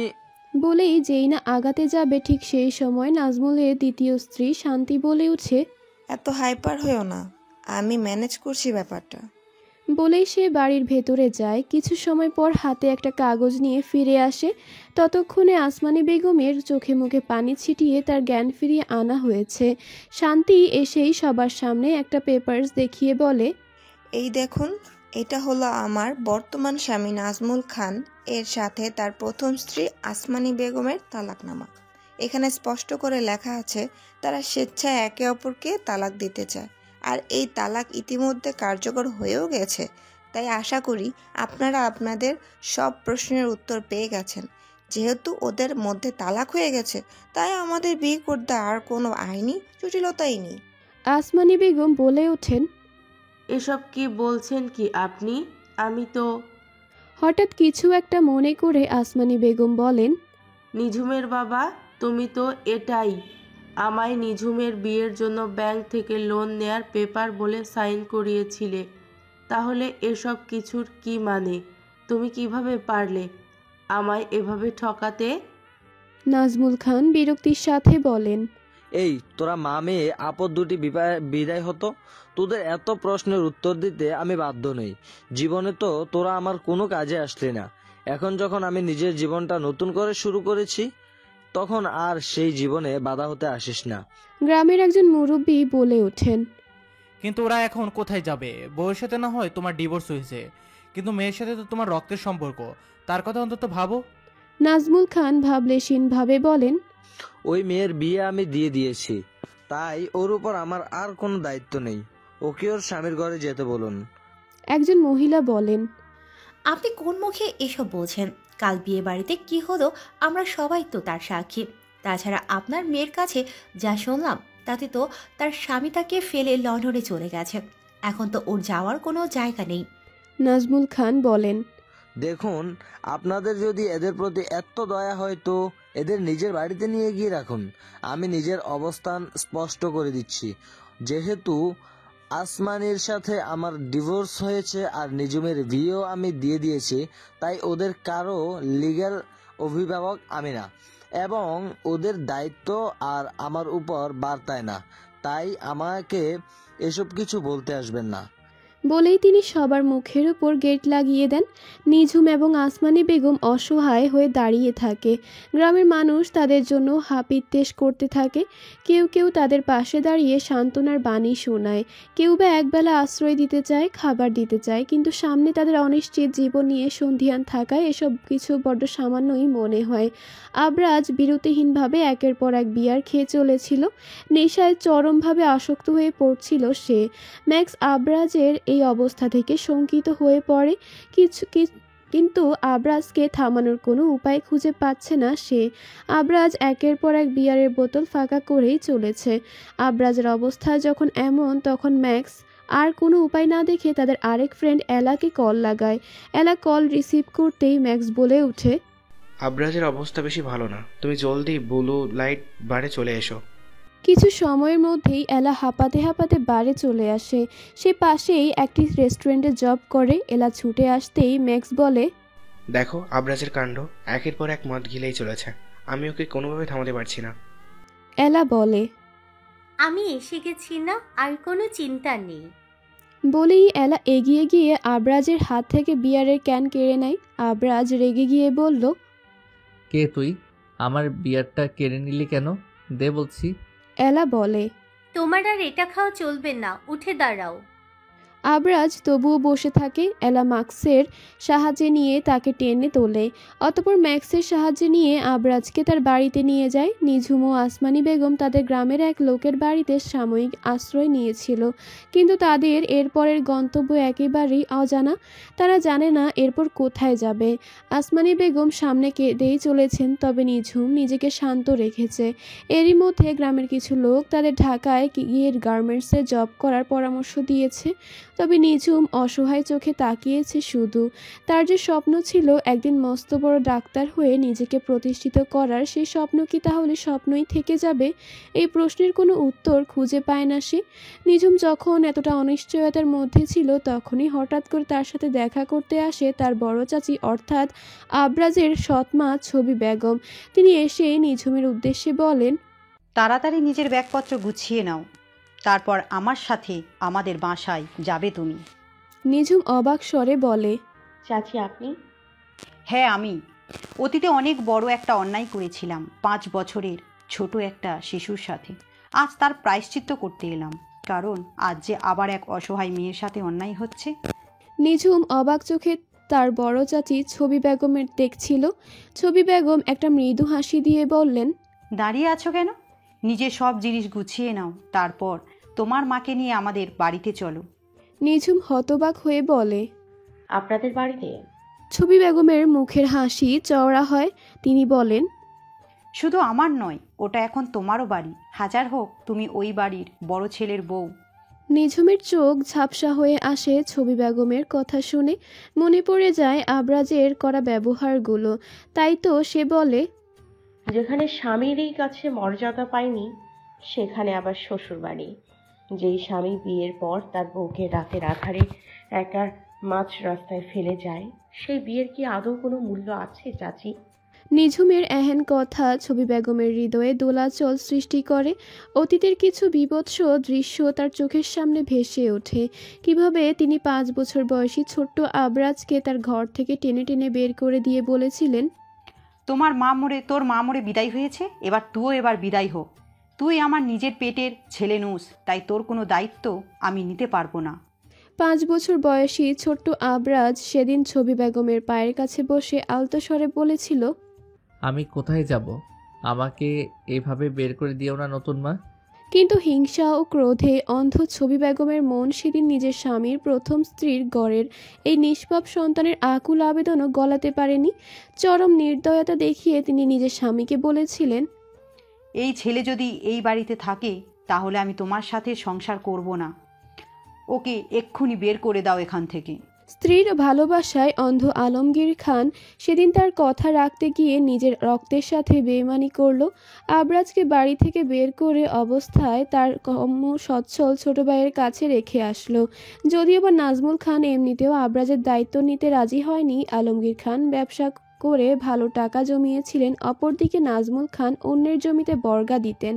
বলেই যেই না আগাতে যাবে ঠিক সেই সময় নাজমুলের দ্বিতীয় স্ত্রী শান্তি বলে উঠে, এত হাইপার হয়েও না, আমি ম্যানেজ করছি ব্যাপারটা। বলেই সে বাড়ির ভেতরে যায়। কিছু সময় পর হাতে একটা কাগজ নিয়ে ফিরে আসে। ততক্ষণে আসমানি বেগমের চোখে মুখে পানি ছিটিয়ে তার জ্ঞান ফিরিয়ে আনা হয়েছে। শান্তি এসেই সবার সামনে একটা পেপারস দেখিয়ে বলে, এই দেখুন, এটা হলো আমার বর্তমান স্বামী নাজমুল খান এর সাথে তার প্রথম স্ত্রী আসমানি বেগমের তালাকনামা। এখানে স্পষ্ট করে লেখা আছে তারা স্বেচ্ছায় একে অপরকে তালাক দিতে চায়, আর এই তালাক ইতিমধ্যে কার্যকর হয়েও গেছে। তাই আশা করি আপনারা আপনাদের সব প্রশ্নের উত্তর পেয়ে গেছেন। যেহেতু ওদের মধ্যে তালাক হয়ে গেছে, তাই আমাদের বিয়ে করতে আর কোনো আইনি জটিলতাই নেই। আসমানি বেগম বলে ওঠেন, এসব কি বলছেন কি আপনি? আমি তো। হঠাৎ কিছু একটা মনে করে আসমানি বেগম বলেন, নিঝুমের বাবা, তুমি তো এটাই আমায় নিঝুমের বিয়ের জন্য ব্যাংক থেকে লোন নেয়ার পেপার বলে সাইন করিয়েছিলে। তাহলে এসব কিছুর কি মানে? তুমি কিভাবে পারলে আমায় এভাবে ঠকাতে? নাজমুল খান বিরক্তির সাথে বলেন, এই তোরা মা মেয়ে আপদ দুটি বিদায় হতো। তোদের এত প্রশ্নের উত্তর দিতে আমি বাধ্য নই। জীবনে তো তোরা আমার কোনো কাজে আসলি না। এখন যখন আমি নিজের জীবনটা নতুন করে শুরু করেছি, তখন আর সেই জীবনে বাধা হতে আসিস না। গ্রামের একজন মুরব্বী বলে ওঠেন, কিন্তু ওরা এখন কোথায় যাবে? বউয়ের সাথে না হয় তোমার ডিভোর্স হয়েছে, কিন্তু মেয়ের সাথে তো তোমার রক্তের সম্পর্ক, তার কথা অন্তত ভাবো। নাজমুল খান ভাবলেশীনভাবে বলেন, ওই মেয়ের বিয়ে আমি দিয়ে দিয়েছি, তাই ওর উপর আমার আর কোনো দায়িত্ব নেই। ওকে ওর স্বামীর ঘরে যেতে বলুন। একজন মহিলা বলেন, আপনি কোন মুখে এসব বলছেন? কাল বিয়ে বাড়িতে কি হলো আমরা সবাই তো তার সাক্ষী। তাছাড়া আপনার মেয়ের কাছে যা শুনলাম তাতে তো তার স্বামী তাকে ফেলে লন্ডনে চলে গেছে। এখন তো ওর যাওয়ার কোনো জায়গা নেই। নাজমুল খান বলেন, দেখুন, আপনাদের যদি এদের প্রতি এত দয়া হয় তো এদের নিজের বাড়িতে নিয়ে গিয়ে রাখুন। আমি নিজের অবস্থান স্পষ্ট করে দিচ্ছি। যেহেতু আসমানির সাথে আমার ডিভোর্স হয়েছে আর নিঝুমের বিয়েও আমি দিয়ে দিয়েছি, তাই ওদের কারো লিগ্যাল অভিভাবক আমি না, এবং ওদের দায়িত্ব আর আমার উপর বার্তায় না। তাই আমাকে এসব কিছু বলতে আসবেন না। বলেই তিনি সবার মুখের উপর গেট লাগিয়ে দেন। নিঝুম এবং আসমানি বেগম অসহায় হয়ে দাঁড়িয়ে থাকে। গ্রামের মানুষ তাদের জন্য হাপিত্তেশ করতে থাকে। কেউ কেউ তাদের পাশে দাঁড়িয়ে সান্ত্বনার বাণী শোনায়, কেউ বা একবেলা আশ্রয় দিতে চায়, খাবার দিতে চায়। কিন্তু সামনে তাদের অনিশ্চিত জীবন নিয়ে সন্ধিয়ান থাকায় এসব কিছু বড্ড সামান্যই মনে হয়। আবরাজ বিরতিহীনভাবে একের পর এক বিয়ার খেয়ে চলেছিল। নেশায় চরমভাবে আসক্ত হয়ে পড়ছিল সে। ম্যাক্স আবরাজের এই অবস্থা থেকে শঙ্কিত হয়ে পড়ে। কিন্তু আবরাজকে থামানোর কোনো উপায় খুঁজে পাচ্ছে না সে। আবরাজ একের পর এক বিয়ারের বোতল ফাঁকা করেই চলেছে। আবরাজের অবস্থা যখন এমন, তখন ম্যাক্স আর কোনো উপায় না দেখে তাদের আরেক ফ্রেন্ড এলাকে কল লাগায়। এলা কল রিসিভ করতেই ম্যাক্স বলে ওঠে, আবরাজের অবস্থা বেশি ভালো না, তুমি জলদি ব্লু লাইট বারে চলে এসো। কিছু সময়ের মধ্যেই এলা হাঁপাতে হাঁপাতে বারে চলে আসে। সে পাশেই একটি রেস্টুরেন্টে জব করে। এলা ছুটে আসতেই ম্যাক্স বলে, দেখো আবরাজের কাণ্ড, একের পর এক মদ গিলেই চলেছে। আমি ওকে কোনোভাবে থামাতে পারছি না। এলা বলে, আমি এসে গেছি না, আর কোনো চিন্তা নেই। বলেই এলা এগিয়ে গিয়ে আবরাজের হাত থেকে বিয়ারের ক্যান কেড়ে নেয়। আবরাজ রেগে গিয়ে বলল, কে তুই? আমার বিয়ারটা কেড়ে নিলি কেন? দে বলছি। এলা বলে, তোমার আর এটা খাওয়া চলবে না, উঠে দাঁড়াও। আবরাজ তবুও বসে থাকে। এলা ম্যাক্সের সাহায্যে নিয়ে তাকে টেনে তোলে। অতঃপর ম্যাক্সের সাহায্যে নিয়ে আবরাজকে তার বাড়িতে নিয়ে যায়। নিঝুম ও আসমানি বেগম তাদের গ্রামের এক লোকের বাড়িতে সাময়িক আশ্রয় নিয়েছিল, কিন্তু তাদের এরপরের গন্তব্য একেবারেই অজানা। তারা জানে না এরপর কোথায় যাবে। আসমানি বেগম সামনে কেঁদেই চলেছেন, তবে নিঝুম নিজেকে শান্ত রেখেছে। এরই মধ্যে গ্রামের কিছু লোক তাদের ঢাকায় গিয়ে গার্মেন্টসে জব করার পরামর্শ দিয়েছে। তবে নিঝুম অসহায় চোখে তাকিয়েছে শুধু। তার যে স্বপ্ন ছিল একদিন মস্ত বড় ডাক্তার হয়ে নিজেকে প্রতিষ্ঠিত করার, সেই স্বপ্ন কি তাহলে স্বপ্নই থেকে যাবে? এই প্রশ্নের কোনো উত্তর খুঁজে পায় না সে। নিঝুম যখন এতটা অনিশ্চয়তার মধ্যে ছিল, তখনই হঠাৎ করে তার সাথে দেখা করতে আসে তার বড় চাচি অর্থাৎ আবরাজের সৎমা ছবি বেগম। তিনি এসে নিঝুমের উদ্দেশ্যে বলেন, তাড়াতাড়ি নিজের ব্যাগপত্র গুছিয়ে নাও, তারপর আমার সাথে আমাদের বাসায় যাবে তুমি। নিঝুম অবাক স্বরে বলে, চাচি আপনি? হ্যাঁ আমি। অতীতে অনেক বড় একটা অন্যায় করেছিলাম 5 বছরের ছোট একটা শিশুর সাথে। আজ তার প্রায়শ্চিত্ত করতে এলাম, কারণ আজ যে আবার এক অসহায় মেয়ের সাথে অন্যায় হচ্ছে। নিঝুম অবাক চোখে তার বড় চাচি ছবি বেগমের দেখছিল। ছবি বেগম একটা মৃদু হাসি দিয়ে বললেন, দাঁড়িয়ে আছো কেন? নিজের সব জিনিস গুছিয়ে নাও, তারপর তোমার মাকে নিয়ে আমাদের বাড়িতে চলো। নিঝুম হতবাক হয়ে বলে, আপনাদের বাড়িতে? ছবি বেগমের মুখের হাসি চওড়া হয়। তিনি বলেন, শুধু আমার নয়, ওটা এখন তোমারও বাড়ি। হাজার হোক তুমি ওই বাড়ির বড় ছেলের বউ। নিঝুমের চোখ ঝাপসা হয়ে আসে ছবি বেগমের কথা শুনে। মনে পড়ে যায় আবরাজের করা ব্যবহারগুলো। তাই তো সে বলে, যেখানে স্বামীরই কাছে মর্যাদা পায়নি, সেখানে আবার শ্বশুর বাড়ি। যেই স্বামী বিয়ের পর তার বউকে রাতের আধারে একা মাঝ রাস্তায় ফেলে যায়, সেই বিয়ের কি আদৌ কোনো মূল্য আছে চাচি? নিঝুমের এহেন কথা ছবি বেগমের হৃদয়ে দোলাচল সৃষ্টি করে। অতীতের কিছু বীভৎস দৃশ্য তার চোখের সামনে ভেসে ওঠে। কিভাবে তিনি 5 বছর বয়সী ছোট্ট আবরাজকে তার ঘর থেকে টেনে টেনে বের করে দিয়ে বলেছিলেন, তোর মা মরে বিদায় হয়েছে, এবার বিদায় হোক। তুই আমার নিজের পেটের ছেলে নুস, তাই তোর কোনো দায়িত্ব আমি নিতে পারবো না। 5 বছর বয়সী ছোট্ট আবরাজ সেদিন ছবি বেগমের পায়ের কাছে বসে আলতো স্বরে বলেছিল, আমি কোথায় যাব? আমাকে এভাবে বের করে দিও না নতুন মা। কিন্তু হিংসা ও ক্রোধে অন্ধ ছবি বেগমের মন সেদিন নিজের স্বামীর প্রথম স্ত্রীর গড়ের এই নিষ্পাপ সন্তানের আকুল আবেদনও গলাতে পারেনি। চরম নির্দয়তা দেখিয়ে তিনি নিজের স্বামীকে বলেছিলেন, এই ছেলে যদি এই বাড়িতে থাকে তাহলে আমি তোমার সাথে সংসার করব না। ওকে এক্ষুনি বের করে দাও এখান থেকে। স্ত্রীর ভালোবাসায় অন্ধ আলমগীর খান সেদিন তার কথা রাখতে গিয়ে নিজের রক্তের সাথে বেইমানি করল। আবরাজকে বাড়ি থেকে বের করে অবস্থায় তার কম সচ্ছল ছোট ভাইয়ের কাছে রেখে আসলো। যদিও বা নাজমুল খান এমনিতেও আবরাজের দায়িত্ব নিতে রাজি হয়নি। আলমগীর খান ব্যবসা করে ভালো টাকা জমিয়েছিলেন, অপরদিকে নাজমুল খান অন্যের জমিতে বর্গা দিতেন।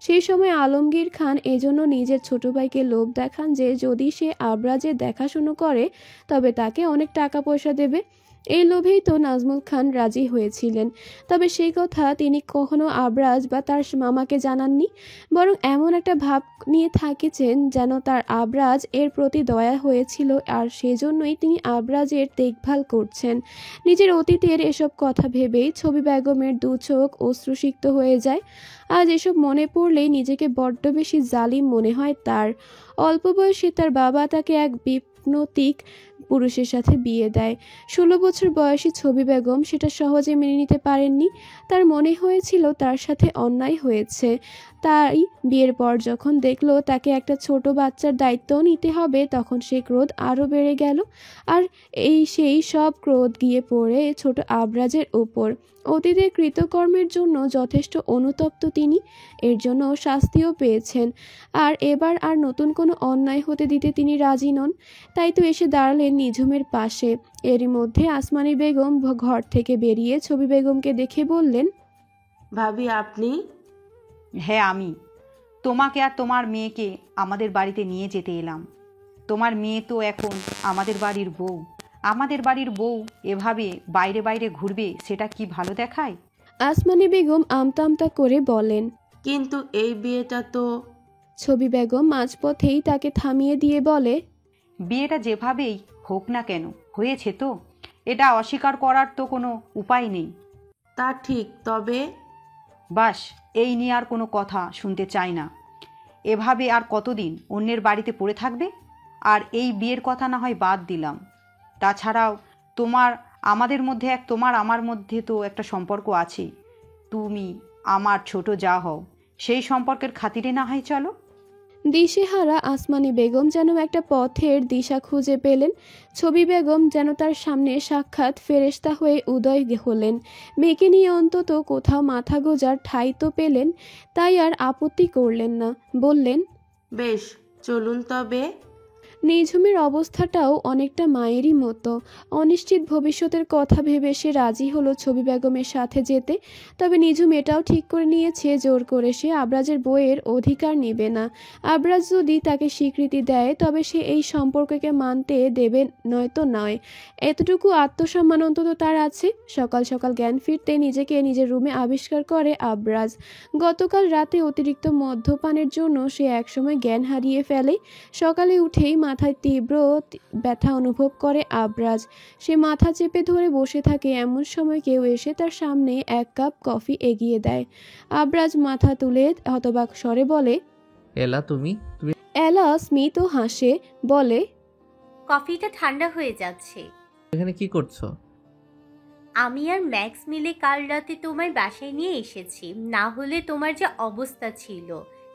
সেই সময় আলমগীর খান এজন্য নিজের ছোট ভাইকে লোভ দেখান যে যদি সে আবরাজের দেখাশুনো করে তবে তাকে অনেক টাকা পয়সা দেবে। এই লোভেই তো নাজমুল খান রাজি হয়েছিলেন। তবে সেই কথা তিনি কখনো আবরাজ বা তার মামাকে জানাননি, বরং এমন একটা ভাব নিয়ে থাকেছেন যেন তার আবরাজ এর প্রতি দয়া হয়েছিল, আর সেজন্যই তিনি আবরাজের দেখভাল করছেন। নিজের অতীতের এসব কথা ভেবেই ছবি বেগমের 2 চোখ অশ্রুসিক্ত হয়ে যায়। আজ এসব মনে পড়লেই নিজেকে বড্ড বেশি জালিম মনে হয় তার। অল্প বয়সে তার বাবা তাকে এক বিপ্নতিক পুরুষের সাথে বিয়ে দেয়। 16 বছর বয়সী ছবি বেগম সেটা সহজে মেনে নিতে পারেননি। তার মনে হয়েছিল তার সাথে অন্যায় হয়েছে। তাই বিয়ের পর যখন দেখলো তাকে একটা ছোট বাচ্চার দায়িত্ব নিতে হবে, তখন সেই ক্রোধ আরও বেড়ে গেল। আর সেই সব ক্রোধ গিয়ে পড়ে ছোট আবরাজের উপর। অতীতের কৃতকর্মের জন্য যথেষ্ট অনুতপ্ত তিনি, এর জন্য শাস্তিও পেয়েছেন। আর এবার আর নতুন কোনো অন্যায় হতে দিতে তিনি রাজি নন। তাই তো এসে দাঁড়ালেন নিঝুমের পাশে। এরই মধ্যে আসমানি বেগম ঘর থেকে বেরিয়ে ছবি বেগমকে দেখে বললেন, ভাবি আপনি? হ্যাঁ আমি। তোমাকে আর তোমার মেয়েকে আমাদের বাড়িতে নিয়ে যেতে এলাম। তোমার মেয়ে তো এখন আমাদের বাড়ির বউ। আমাদের বাড়ির বউ এভাবে বাইরে বাইরে ঘুরবে, সেটা কি ভালো দেখায়? আসমানি বেগম আমতা আমতা করে বলেন, কিন্তু এই বিয়েটা তো। ছবি বেগম মাঝপথেই তাকে থামিয়ে দিয়ে বলে, বিয়েটা যেভাবেই হোক না কেন হয়েছে তো, এটা অস্বীকার করার তো কোনো উপায় নেই। তা ঠিক, তবে বাস, এই নিয়ে আর কোনো কথা শুনতে চাই না। এভাবে আর কতদিন অন্যের বাড়িতে পড়ে থাকবে? আর এই বিয়ের কথা না হয় বাদ দিলাম, তাছাড়াও তোমার আমার মধ্যে তো একটা সম্পর্ক আছে। তুমি আমার ছোট যা হও, সেই সম্পর্কের খাতিরে না হয় চলো। দিশেহারা আসমানি বেগম যেন একটা পথের দিশা খুঁজে পেলেন। ছবি বেগম যেন তার সামনে সাক্ষাৎ ফেরেশতা হয়ে উদয় হলেন। মেয়েকে নিয়ে অন্তত কোথাও মাথা গোজার ঠাঁই তো পেলেন, তাই আর আপত্তি করলেন না। বললেন, বেশ, চলুন তবে। নিঝুমের অবস্থাটাও অনেকটা মায়েরই মতো। অনিশ্চিত ভবিষ্যতের কথা ভেবে সে রাজি হলো ছবি বেগমের সাথে যেতে। তবে নিঝুম এটাও ঠিক করে নিয়েছে জোর করে সে আবরাজের বইয়ের অধিকার নেবে না। আবরাজ যদি তাকে স্বীকৃতি দেয় তবে সে এই সম্পর্ককে মানতে দেবে, নয়তো নয়। এতটুকু আত্মসম্মান অন্তত তার আছে। সকাল সকাল জ্ঞান ফিরতে নিজেকে নিজের রুমে আবিষ্কার করে আবরাজ। গতকাল রাতে অতিরিক্ত মদ্যপানের জন্য সে একসময় জ্ঞান হারিয়ে ফেলে। সকালে উঠেই মাথায় তীব্র ব্যথা অনুভব করে আবরাজ। সে মাথা চেপে ধরে বসে থাকে, এমন সময় কেউ এসে তার সামনে এক কাপ কফি এগিয়ে দেয়। আবরাজ মাথা তুলে হতবাক স্বরে বলে, এলা তুমি? এলা স্মিত হাসে, বলে, কফিটা ঠান্ডা হয়ে যাচ্ছে। এখানে কি করছো? আমি আর ম্যাক্স মিলে কাল রাতে তোমায় বাসায় নিয়ে এসেছি। না হলে তোমার যে অবস্থা ছিল।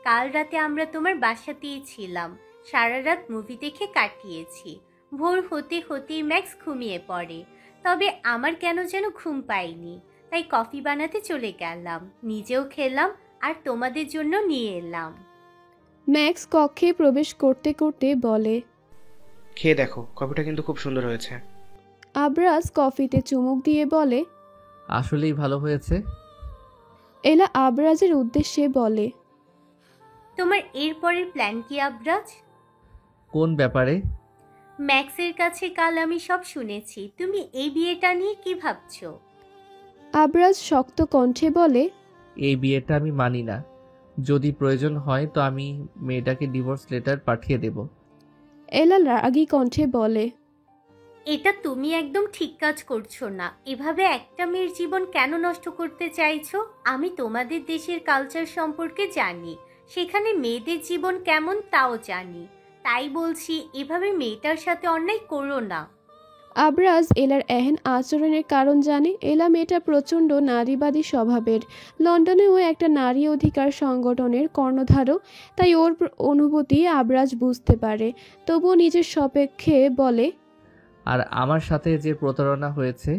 কাল রাতে আমরা তোমার বাসাতেই ছিলাম, সারা রাত মুভি দেখে কাটিয়েছি। ভোর হতে হতেই ম্যাক্স ঘুমিয়ে পড়ে। তবে আমার কেন যেন ঘুম পাইনি, তাই কফি বানাতে চলে গেলাম। নিজেও খেলাম আর তোমাদের জন্য নিয়ে এলাম। ম্যাক্স কক্ষে প্রবেশ করতে করতে বলে, খেয়ে দেখো, কফিটা কিন্তু খুব সুন্দর হয়েছে। আবরাজ কফিতে চুমুক দিয়ে বলে, আসলেই ভালো হয়েছে। এলা আবরাজের উদ্দেশ্যে বলে, তোমার এরপরের প্ল্যান কি আবরাজ? কোন ব্যাপারে? ম্যাক্সের কাছে কাল আমি সব শুনেছি। তুমি এই বিয়েটা নিয়ে কি ভাবছো? আবরাজ শক্ত কণ্ঠে বলে, এই বিয়েটা আমি মানি না। যদি প্রয়োজন হয় তো আমি মেয়েটাকে ডিভোর্স লেটার পাঠিয়ে দেব। এলা রাগী কণ্ঠে বলে, এটা তুমি একদম ঠিক কাজ করছো না। এভাবে একটা মেয়ের জীবন কেন নষ্ট করতে চাইছো? আমি তোমাদের দেশের কালচার সম্পর্কে জানি, সেখানে মেয়েদের জীবন কেমন তাও জানি। তাই বলছি, এভাবে মেয়েটার সাথে অন্যায় করো না। আবরাজ এলার এহেন আচরণের কারণ জানে। এলা মেয়েটা প্রচণ্ড নারীবাদী স্বভাবের। লন্ডনেও একটা নারী অধিকার সংগঠনের কর্ণধারও, তাই ওর অনুভূতি আবরাজ বুঝতে পারে। তবুও নিজের সাপেক্ষে বলে, আর আমার সাথে যে প্রতারণা হয়েছে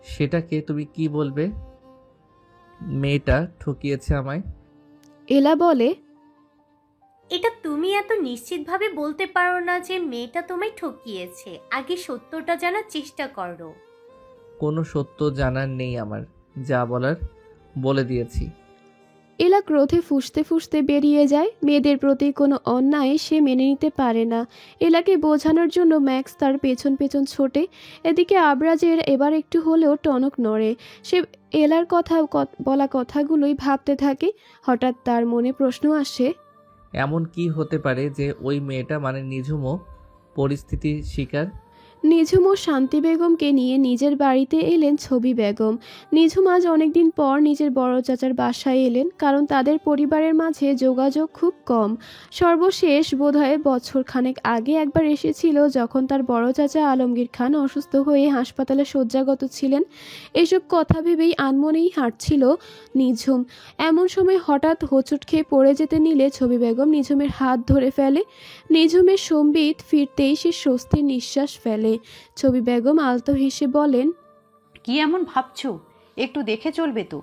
সেটাকে তুমি কি বলবে? মেয়েটা ঠকিয়েছে আমায়। এলা বলে, এটা তুমি এত নিশ্চিতভাবে বলতে পারো না যে মেয়েটা তোমায় ঠকিয়েছে। আগে সত্যটা জানার চেষ্টা করো। কোনো সত্য জানার নেই আমার, যা বলার বলে দিয়েছি। এলা ক্রোধে ফুঁসতে ফুঁসতে বেরিয়ে যায়। মেয়েদের প্রতি কোনো অন্যায় সে মেনে নিতে পারে না। এলাকে বোঝানোর জন্য ম্যাক্স তার পেছন পেছন ছোটে। এদিকে আবরাজের এবার একটু হলেও টনক নড়ে। সে এলার বলা কথাগুলোই ভাবতে থাকে। হঠাৎ তার মনে প্রশ্ন আসে, এমন কি হতে পারে যে ওই মেয়েটা মানে নিঝুমও পরিস্থিতির শিকার? নিঝুম ও শান্তি বেগমকে নিয়ে নিজের বাড়িতে এলেন ছবি বেগম। নিঝুম আজ অনেকদিন পর নিজের বড় চাচার বাসায় এলেন, কারণ তাদের পরিবারের মাঝে যোগাযোগ খুব কম। সর্বশেষ বোধহয় বছর খানেক আগে একবার এসেছিল, যখন তার বড় চাচা আলমগীর খান অসুস্থ হয়ে হাসপাতালে শয্যাগত ছিলেন। এসব কথা ভেবেই আনমনেই হাঁটছিল নিঝুম। এমন সময় হঠাৎ হোঁচট খেয়ে পড়ে যেতে নিলে ছবি বেগম নিঝুমের হাত ধরে ফেলে। নিঝুমের সম্বিত ফিরতেই সে স্বস্তির নিঃশ্বাস ফেলে। ছবি বেগম আলতো হেসে বলেন, কি এমন ভাবছো? একটু দেখে চলবে তো।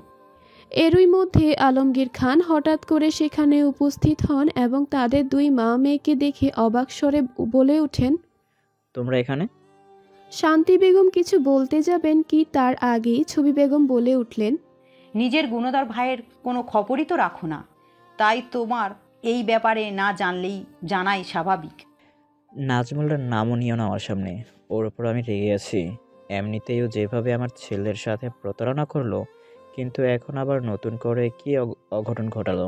এরই মধ্যে আলমগীর খান হঠাৎ করে সেখানে উপস্থিত হন এবং তাদের দুই মা মেয়েকে দেখে অবাক স্বরে বলে ওঠেন, তোমরা এখানে? শান্তি বেগম কিছু বলতে যাবেন কি তার আগেই ছবি বেগম বলে উঠলেন, নিজের গুণধর ভাইয়ের কোনো খবরই তো রাখো না, তাই তোমার এই ব্যাপারে না জানলেই জানাই স্বাভাবিক। নাজমুলের নামও নিও না আমার সামনে, ওর ওপর আমি রেগে আছি। এমনিতেই ও যেভাবে আমার ছেলের সাথে প্রতারণা করলো, কিন্তু এখন আবার নতুন করে কি অঘটন ঘটালো।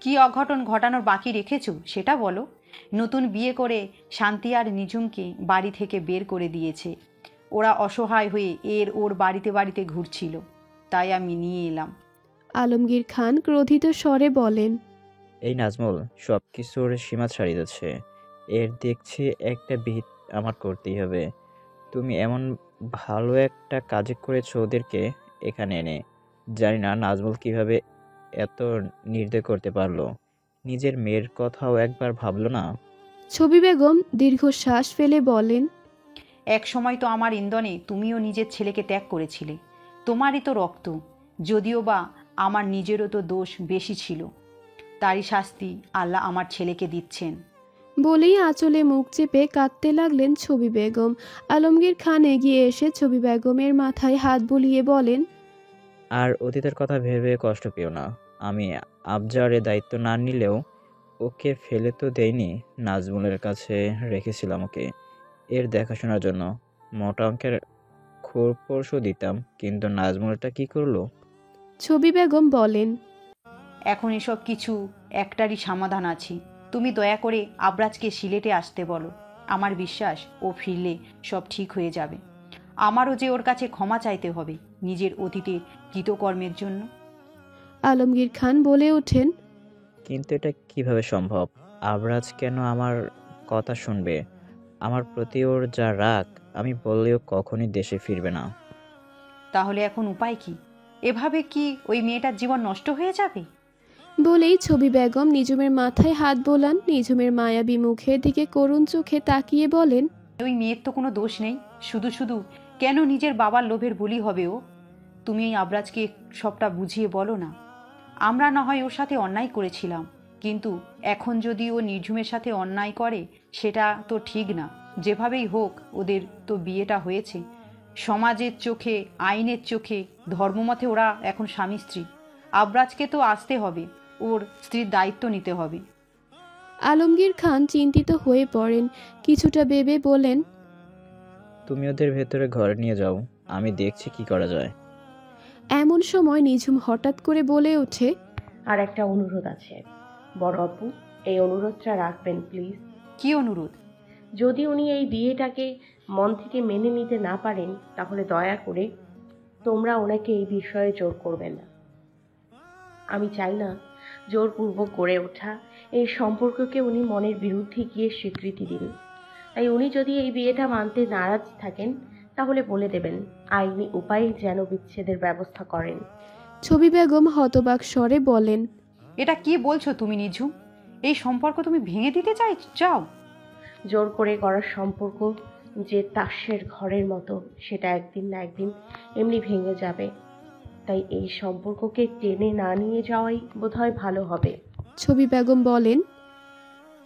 কি অঘটন ঘটানোর বাকি রেখেছো সেটা বলো। নতুন বিয়ে করে শান্তি আর নিঝুমকে বাড়ি থেকে বের করে দিয়েছে। ওরা অসহায় হয়ে ওর বাড়িতে বাড়িতে ঘুরছিল, তাই আমি নিয়ে এলাম। আলমগীর খান ক্রোধিত স্বরে বলেন, এই নাজমুল সব কিছুর সীমা ছাড়িয়ে যাচ্ছে। এর দেখছি একটা বিহিত আমার করতেই হবে। তুমি এমন ভালো একটা কাজ করেছো ওদেরকে এখানে এনে। জানি না নাজমুল কিভাবে এত নির্দয় করতে পারলো। নিজের মেয়ের কথাও একবার ভাবলো না। ছবি বেগম দীর্ঘশ্বাস ফেলে বলেন, এক সময় তো আমার ইন্ধনে তুমিও নিজের ছেলেকে ত্যাগ করেছিলে। তোমারই তো রক্ত, যদিও বা আমার নিজেরও তো দোষ বেশি ছিল। তারই শাস্তি আল্লাহ আমার ছেলেকে দিচ্ছেন। বলেই আঁচলে মুখ চেপে কাঁদতে লাগলেন ছবি বেগম। আলমগীর খান এগিয়ে এসে ছবি বেগমের মাথায় হাত বুলিয়ে বলেন, আর অতীতের কথা ভেবে কষ্ট পেও না। আমি আবজারের দায়িত্ব না নিলেও ওকে ফেলে তো দেইনি। নাজমুলের কাছে রেখেছিলাম ওকে এর দেখাশোনার জন্য। মোটা অঙ্কের খোরপোশও দিতাম, কিন্তু নাজমুলটা কি করলো? ছবি বেগম বলেন, এখন এসব কিছু একটারই সমাধান আছে। তুমি দয়া করে আবরাজকে সিলেটে আসতে বলো। আমার বিশ্বাস ও ফিরলে সব ঠিক হয়ে যাবে। আমারও যে ওর কাছে ক্ষমা চাইতে হবে নিজের অতীতের কৃতকর্মের জন্য। আলমগীর খান বলে ওঠেন, কিন্তু এটা কিভাবে সম্ভব? আবরাজ কেন আমার কথা শুনবে? আমার প্রতি ওর যা রাগ, আমি বললেও কখনই দেশে ফিরবে না। তাহলে এখন উপায় কি? এভাবে কি ওই মেয়েটার জীবন নষ্ট হয়ে যাবে? বলেই ছবি বেগম নিঝুমের মাথায় হাত বোলান। নিঝুমের মায়াবী মুখের দিকে করুণ চোখে তাকিয়ে বলেন, ওই মেয়ের তো কোনো দোষ নেই। শুধু শুধু কেন নিজের বাবার লোভের বলি হবে ও? তুমি এই আবরাজকে সবটা বুঝিয়ে বলো না। আমরা না হয় ওর সাথে অন্যায় করেছিলাম, কিন্তু এখন যদি ও নিঝুমের সাথে অন্যায় করে সেটা তো ঠিক না। যেভাবেই হোক ওদের তো বিয়েটা হয়েছে। সমাজের চোখে, আইনের চোখে, ধর্মমতে ওরা এখন স্বামী স্ত্রী। আবরাজকে তো আসতে হবে, ওর স্ত্রীর দায়িত্ব নিতে হবে। আলমগীর খান চিন্তিত হয়ে পড়েন। কিছুটা ভেবে বলেন, তুমি ওদের ভেতরে ঘরে নিয়ে যাও, আমি দেখছি কি করা যায়। এমন সময় নিঝুম হঠাৎ করে বলে ওঠে, আর একটা অনুরোধ আছে বড় আপু, এই অনুরোধটা রাখবেন প্লিজ। কি অনুরোধ? যদি উনি এই বিয়েটাকে মন থেকে মেনে নিতে না পারেন, তাহলে দয়া করে তোমরা ওনাকে এই বিষয়ে জোর করবেন না। আমি চাই না জোরপূর্বক গড়ে ওঠা এই সম্পর্ককে উনি মনের বিরুদ্ধে গিয়ে স্বীকৃতি দিন। তাই উনি যদি এই বিয়েটা মানতে নারাজ থাকেন, তাহলে বলে দেবেন আইনি উপায়ে যেন বিচ্ছেদের ব্যবস্থা করেন। ছবি বেগম হতবাক স্বরে বলেন, এটা কি বলছো তুমি নিঝুম? এই সম্পর্ক তুমি ভেঙে দিতে চাও? জোর করে করার সম্পর্ক যে তাসের ঘরের মতো, সেটা একদিন না একদিন এমনি ভেঙে যাবে। তাই এই সম্পর্ককে টেনে না নিয়ে যাওয়াই বোধহয় ভালো হবে। ছবি বেগম বলেন,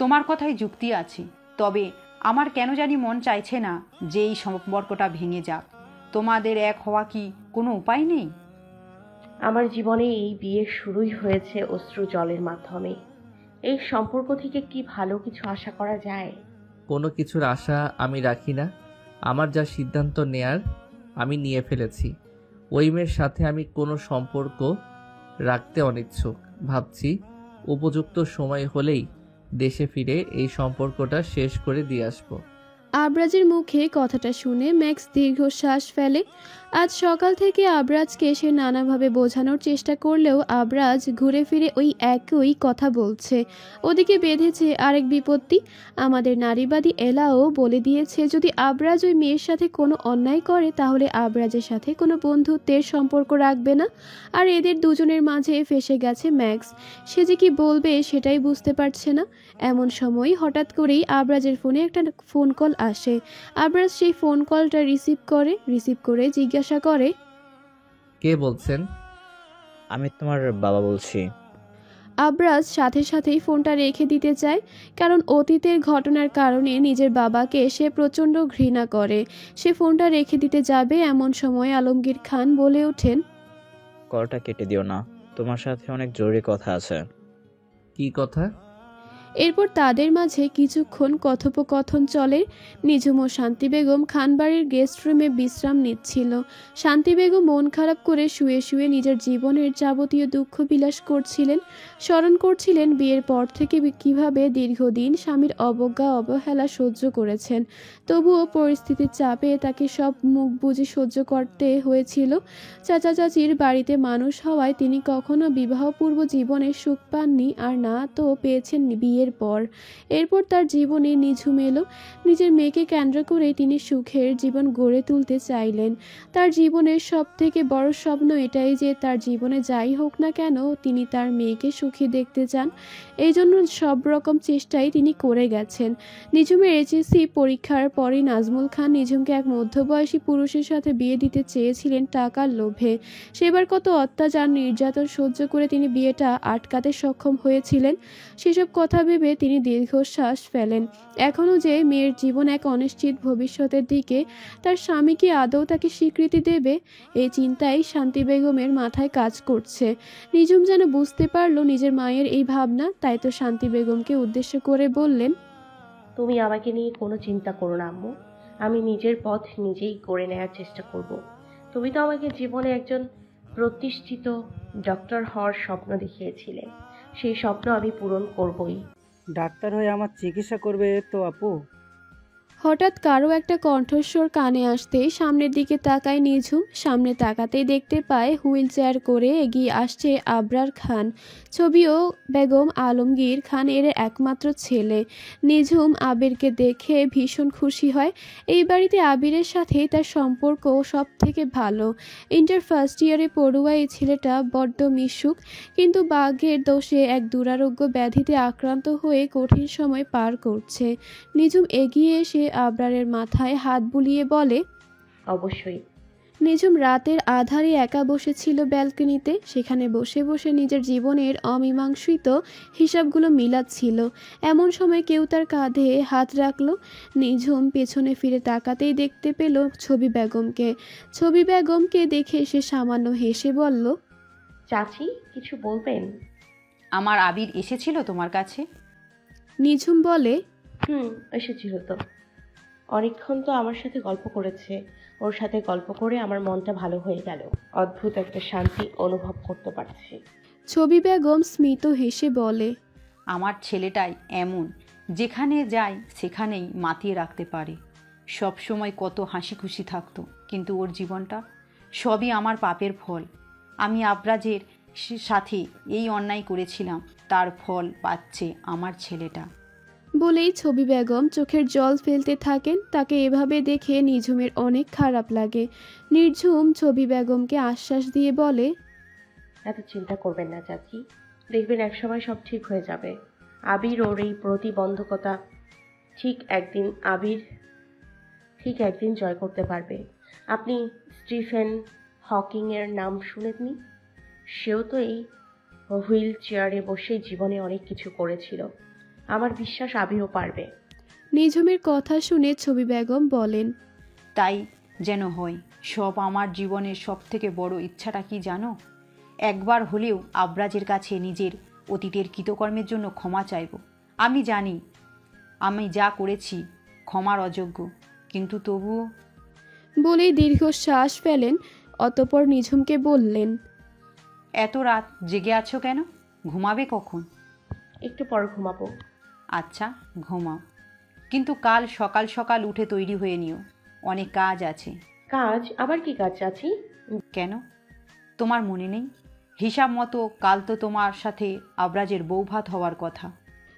তোমার কথাই যুক্তি আছে, তবে আমার কেন জানি মন চাইছে না যে এই সম্পর্কটা ভেঙে যাক। তোমাদের এক হওয়া কি কোনো উপায় নেই? আমার জীবনে এই বিয়ে শুরুই হয়েছে অশ্রু জলের মাধ্যমে। এই সম্পর্ক থেকে কি ভালো কিছু আশা করা যায়? কোনো কিছুর আশা আমি রাখি না। আমার যা সিদ্ধান্ত নেয়ার আমি নিয়ে ফেলেছি। ওই মেয়ের সাথে আমি কোনো সম্পর্ক রাখতে অনিচ্ছুক। ভাবছি উপযুক্ত সময় হলেই দেশে ফিরে এই সম্পর্কটা শেষ করে দিয়ে আসবো। আবরাজের মুখে কথাটা শুনে ম্যাক্স দীর্ঘশ্বাস ফেলে। আজ সকাল থেকে আবরাজকে সে নানাভাবে বোঝানোর চেষ্টা করলেও আবরাজ ঘুরে ফিরে ওই একই কথা বলছে। ওদিকে বেঁধেছে আরেক বিপত্তি। আমাদের নারীবাদী এলাও বলে দিয়েছে যদি আবরাজ ওই মেয়ের সাথে কোনো অন্যায় করে তাহলে আবরাজের সাথে কোনো বন্ধুত্বের সম্পর্ক রাখবে না। আর এদের দুজনের মাঝে ফেসে গেছে ম্যাক্স। সে যে কি বলবে সেটাই বুঝতে পারছে না। এমন সময় হঠাৎ করেই আবরাজের ফোনে একটা ফোন কল আসে। আবরাজ সেই ফোন কলটা রিসিভ করে জিজ্ঞাসা করে, কে বলছেন? আমি তোমার বাবা বলছি। আবরাজ সাথে সাথেই ফোনটা রেখে দিতে চায়, কারণ অতীতের ঘটনার কারণে নিজের বাবাকে সে প্রচণ্ড ঘৃণা করে। সে ফোনটা রেখে দিতে যাবে এমন সময় আলমগীর খান বলে ওঠেন, কলটা কেটে দিও না, তোমার সাথে অনেক জরুরি কথা আছে। কি কথা? এরপর তাদের মাঝে কিছুক্ষণ কথোপকথন চলে। নিঝুম ও শান্তি বেগম খানবাড়ির গেস্ট রুমে বিশ্রাম নিচ্ছিল। শান্তি বেগম মন খারাপ করে শুয়ে শুয়ে নিজের জীবনের যাবতীয় দুঃখ বিলাস করছিলেন, স্মরণ করছিলেন বিয়ের পর থেকে কিভাবে দীর্ঘদিন স্বামীর অবজ্ঞা অবহেলা সহ্য করেছেন। তবুও পরিস্থিতির চাপে তাকে সব মুখ বুজে সহ্য করতে হয়েছিল। চাচা চাচির বাড়িতে মানুষ হওয়ায় তিনি কখনো বিবাহপূর্ব জীবনে সুখ পাননি, আর না তো পেয়েছেন বিয়ের পর। এরপর তার জীবনে নিঝুম এলো। নিজের মেয়েকে কেন্দ্র করে তিনি সুখের জীবন গড়ে তুলতে চাইলেন। তার জীবনের সব থেকে বড় স্বপ্ন এটাই যে তার জীবনে যাই হোক না কেন তিনি তার মেয়েকে সুখী দেখতে চান। এই জন্য সব রকম চেষ্টাই তিনি করে গেছেন। নিঝুমের এইচএসসি পরীক্ষার পরে নাজমুল খান নিঝুমকে এক মধ্যবয়সী পুরুষের সাথে বিয়ে দিতে চেয়েছিলেন টাকার লোভে। সেবার কত অত্যাচার নির্যাতন সহ্য করে তিনি বিয়েটা আটকাতে সক্ষম হয়েছিলেন। সেসব কথা ভেবে তিনি দীর্ঘশ্বাস ফেলেন। এখনও যে মেয়ের জীবন এক অনিশ্চিত ভবিষ্যতের দিকে, তার স্বামী কি আদৌ তাকে স্বীকৃতি দেবে, এই চিন্তাই শান্তি বেগমের মাথায় কাজ করছে। নিঝুম যেন বুঝতে পারল নিজের মায়ের এই ভাবনা, তাই তো শান্তি বেগমকে উদ্দেশ্য করে বললেন, তুমি আমাকে নিয়ে কোনো চিন্তা করো না আম্মু, আমি নিজের পথ নিজেই করে নেওয়ার চেষ্টা করব। তুমি তো আমাকে জীবনে একজন প্রতিষ্ঠিত ডক্টর হওয়ার স্বপ্ন দেখিয়েছিলে, সেই স্বপ্ন আমি পূরণ করবই। ডাক্তার হয়ে আমার চিকিৎসা করবে তো আপু? হঠাৎ কারো একটা কণ্ঠস্বর কানে আসতেই সামনের দিকে তাকায় নিঝুম। সামনে তাকাতেই দেখতে পায় হুইল চেয়ার করে এগিয়ে আসছে আবরার খান, ছবিও বেগম আলমগীর খান এর একমাত্র ছেলে। নিঝুম আবিরকে দেখে ভীষণ খুশি হয়। এই বাড়িতে আবিরের সাথে তার সম্পর্ক সব থেকে ভালো। ইন্টার ফার্স্ট ইয়ারে পড়ুয়া এই ছেলেটা বড্ড মিশুক, কিন্তু ভাগ্যের দোষে এক দুরারোগ্য ব্যাধিতে আক্রান্ত হয়ে কঠিন সময় পার করছে। নিঝুম এগিয়ে এসে আবরারের মাথায় হাত বুলিয়ে বলে, অবশ্যই। নিঝুম রাতের আধারে একা বসেছিল ব্যালকনিতে। সেখানে বসে বসে নিজের জীবনের অমীমাংসিত হিসাবগুলো মিলাচ্ছিল। এমন সময় কেউ তার কাঁধে হাত রাখলো। নিঝুম পেছনে ফিরে তাকাতেই দেখতে পেল ছবি বেগমকে। ছবি বেগমকে দেখে সে সামান্য হেসে বলল, চাচি কিছু বলবেন? আমার আবির এসেছিল তোমার কাছে? নিঝুম বলে, এসেছিল তো। অনেকক্ষণ তো আমার সাথে গল্প করেছে। ওর সাথে গল্প করে আমার মনটা ভালো হয়ে গেল। অদ্ভুত একটা শান্তি অনুভব করতে পারছি। ছবি বেগম স্মিত হেসে বলে, আমার ছেলেটাই এমন, যেখানে যায় সেখানেই মাতিয়ে রাখতে পারে। সব সময় কত হাসি খুশি থাকতো, কিন্তু ওর জীবনটা সবই আমার পাপের ফল। আমি আবরাজের সাথে এই অন্যায় করেছিলাম, তার ফল পাচ্ছে আমার ছেলেটা। বলেই ছবি বেগম চোখের জল ফেলতে থাকেন। তাকে এভাবে দেখে নিঝুমের অনেক খারাপ লাগে। নির্ঝুম ছবি বেগমকে আশ্বাস দিয়ে বলে, এত চিন্তা করবেন না চাচি, দেখবেন একসময় সব ঠিক হয়ে যাবে। আবির ওর এই প্রতিবন্ধকতা ঠিক একদিন জয় করতে পারবে। আপনি স্টিফেন হকিং এর নাম শুনেননি? সেও তো এই হুইল চেয়ারে বসে জীবনে অনেক কিছু করেছিল। আমার বিশ্বাস আবিরও পারবে। নিঝুমের কথা শুনে ছবি বেগম বলেন, তাই যেন হয়। সব আমার জীবনের সব থেকে বড় ইচ্ছাটা কি জানো? একবার হলেও আবরাজের কাছে নিজের অতীতের কৃতকর্মের জন্য ক্ষমা চাইব। আমি জানি আমি যা করেছি ক্ষমার অযোগ্য, কিন্তু তবুও। বলেই দীর্ঘশ্বাস ফেলেন। অতঃপর নিঝুমকে বললেন, এত রাত জেগে আছো কেন? ঘুমাবে কখন? একটু পর ঘুমাবো। আচ্ছা ঘুমাও, কিন্তু কাল সকাল সকাল উঠে তৈরি হয়ে নিও, অনেক কাজ আছে। কাজ? আবার কি কাজ চাচি? কেন তোমার মনে নেই? হিসাব মতো কাল তো তোমার সাথে আবরাজের বৌভাত হওয়ার কথা।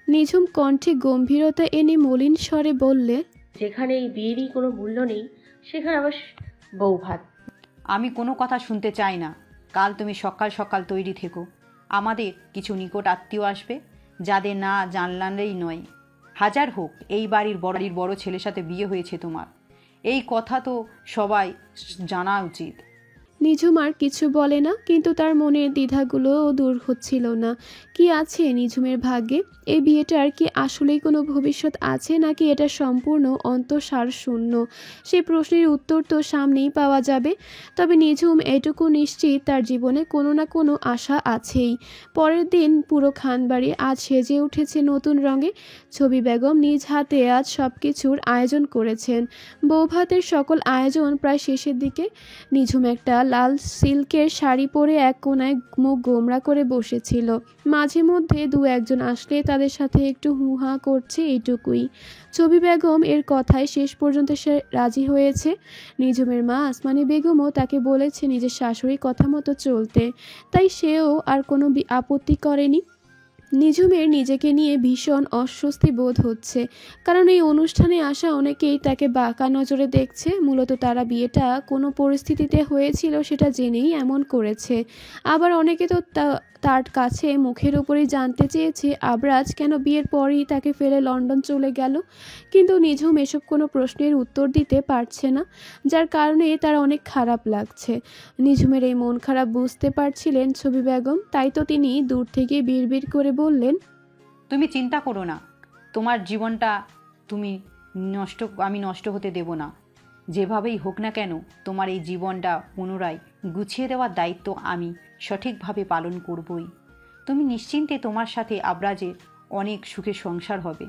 নিঝুম কণ্ঠে গম্ভীরতা এনে মলিন স্বরে বললে, যেখানে এই বিয়েরই কোনো মূল্য নেই সেখানে আবার বৌভাত? আমি কোনো কথা শুনতে চাই না। কাল তুমি সকাল সকাল তৈরি থেকো। আমাদের কিছু নিকট আত্মীয় আসবে, যাদের না জানলেই নয়। হাজার হোক এই বাড়ির বড় ছেলের সাথে বিয়ে হয়েছে তোমার, এই কথা তো সবাই জানা উচিত। নিঝুম আর কিছু বলে না, কিন্তু তার মনের দ্বিধাগুলোও দূর হচ্ছিল না। কি আছে নিঝুমের ভাগ্যে? এই বিয়েটার কি আসলেই কোনো ভবিষ্যৎ আছে, নাকি এটা সম্পূর্ণ অন্তঃসার শূন্য? সেই প্রশ্নের উত্তর তো সামনেই পাওয়া যাবে। তবে নিঝুম এটুকু নিশ্চিত, তার জীবনে কোনো না কোনো আশা আছেই। পরের দিন পুরো খানবাড়ি আজ সেজে উঠেছে নতুন রঙে। ছবি বেগম নিজ হাতে আজ সব কিছুর আয়োজন করেছেন। বৌভাতের সকল আয়োজন প্রায় শেষের দিকে। নিঝুম একটা লাল সিল্কের শাড়ি পরে এক কোনায় মুখ গোমড়া করে বসেছিল। মাঝে মধ্যে দু একজন আসলে তাদের সাথে একটু হুহা করছে, এইটুকুই। ছবি বেগম এর কথায় শেষ পর্যন্ত সে রাজি হয়েছে। নিঝুমের মা আসমানি বেগমও তাকে বলেছে নিজের শাশুড়ির কথা মতো চলতে, তাই সেও আর কোনো আপত্তি করেনি। নিঝুমের নিজেকে নিয়ে ভীষণ অস্বস্তি বোধ হচ্ছে, কারণ এই অনুষ্ঠানে আসা অনেকেই তাকে বাঁকা নজরে দেখছে। মূলত তারা বিয়েটা কোনো পরিস্থিতিতে হয়েছিল সেটা জেনেই এমন করেছে। আবার অনেকে তো তার কাছে মুখের উপরেই জানতে চেয়েছে আবরাজ কেন বিয়ের পরই তাকে ফেলে লন্ডন চলে গেল। কিন্তু নিঝুম এসব কোনো প্রশ্নের উত্তর দিতে পারছে না, যার কারণে তার অনেক খারাপ লাগছে। নিঝুমের এই মন খারাপ বুঝতে পারছিলেন ছবি বেগম, তাই তো তিনি দূর থেকে বিড়বিড় করে বললেন, তুমি চিন্তা করো না, তোমার জীবনটা আমি নষ্ট হতে দেব না। যেভাবেই হোক না কেন তোমার এই জীবনটা পুনরায় গুছিয়ে দেওয়ার দায়িত্ব আমি সঠিকভাবে পালন করবই। তুমি নিশ্চিন্তে তোমার সাথে আবরাজের অনেক সুখে সংসার হবে।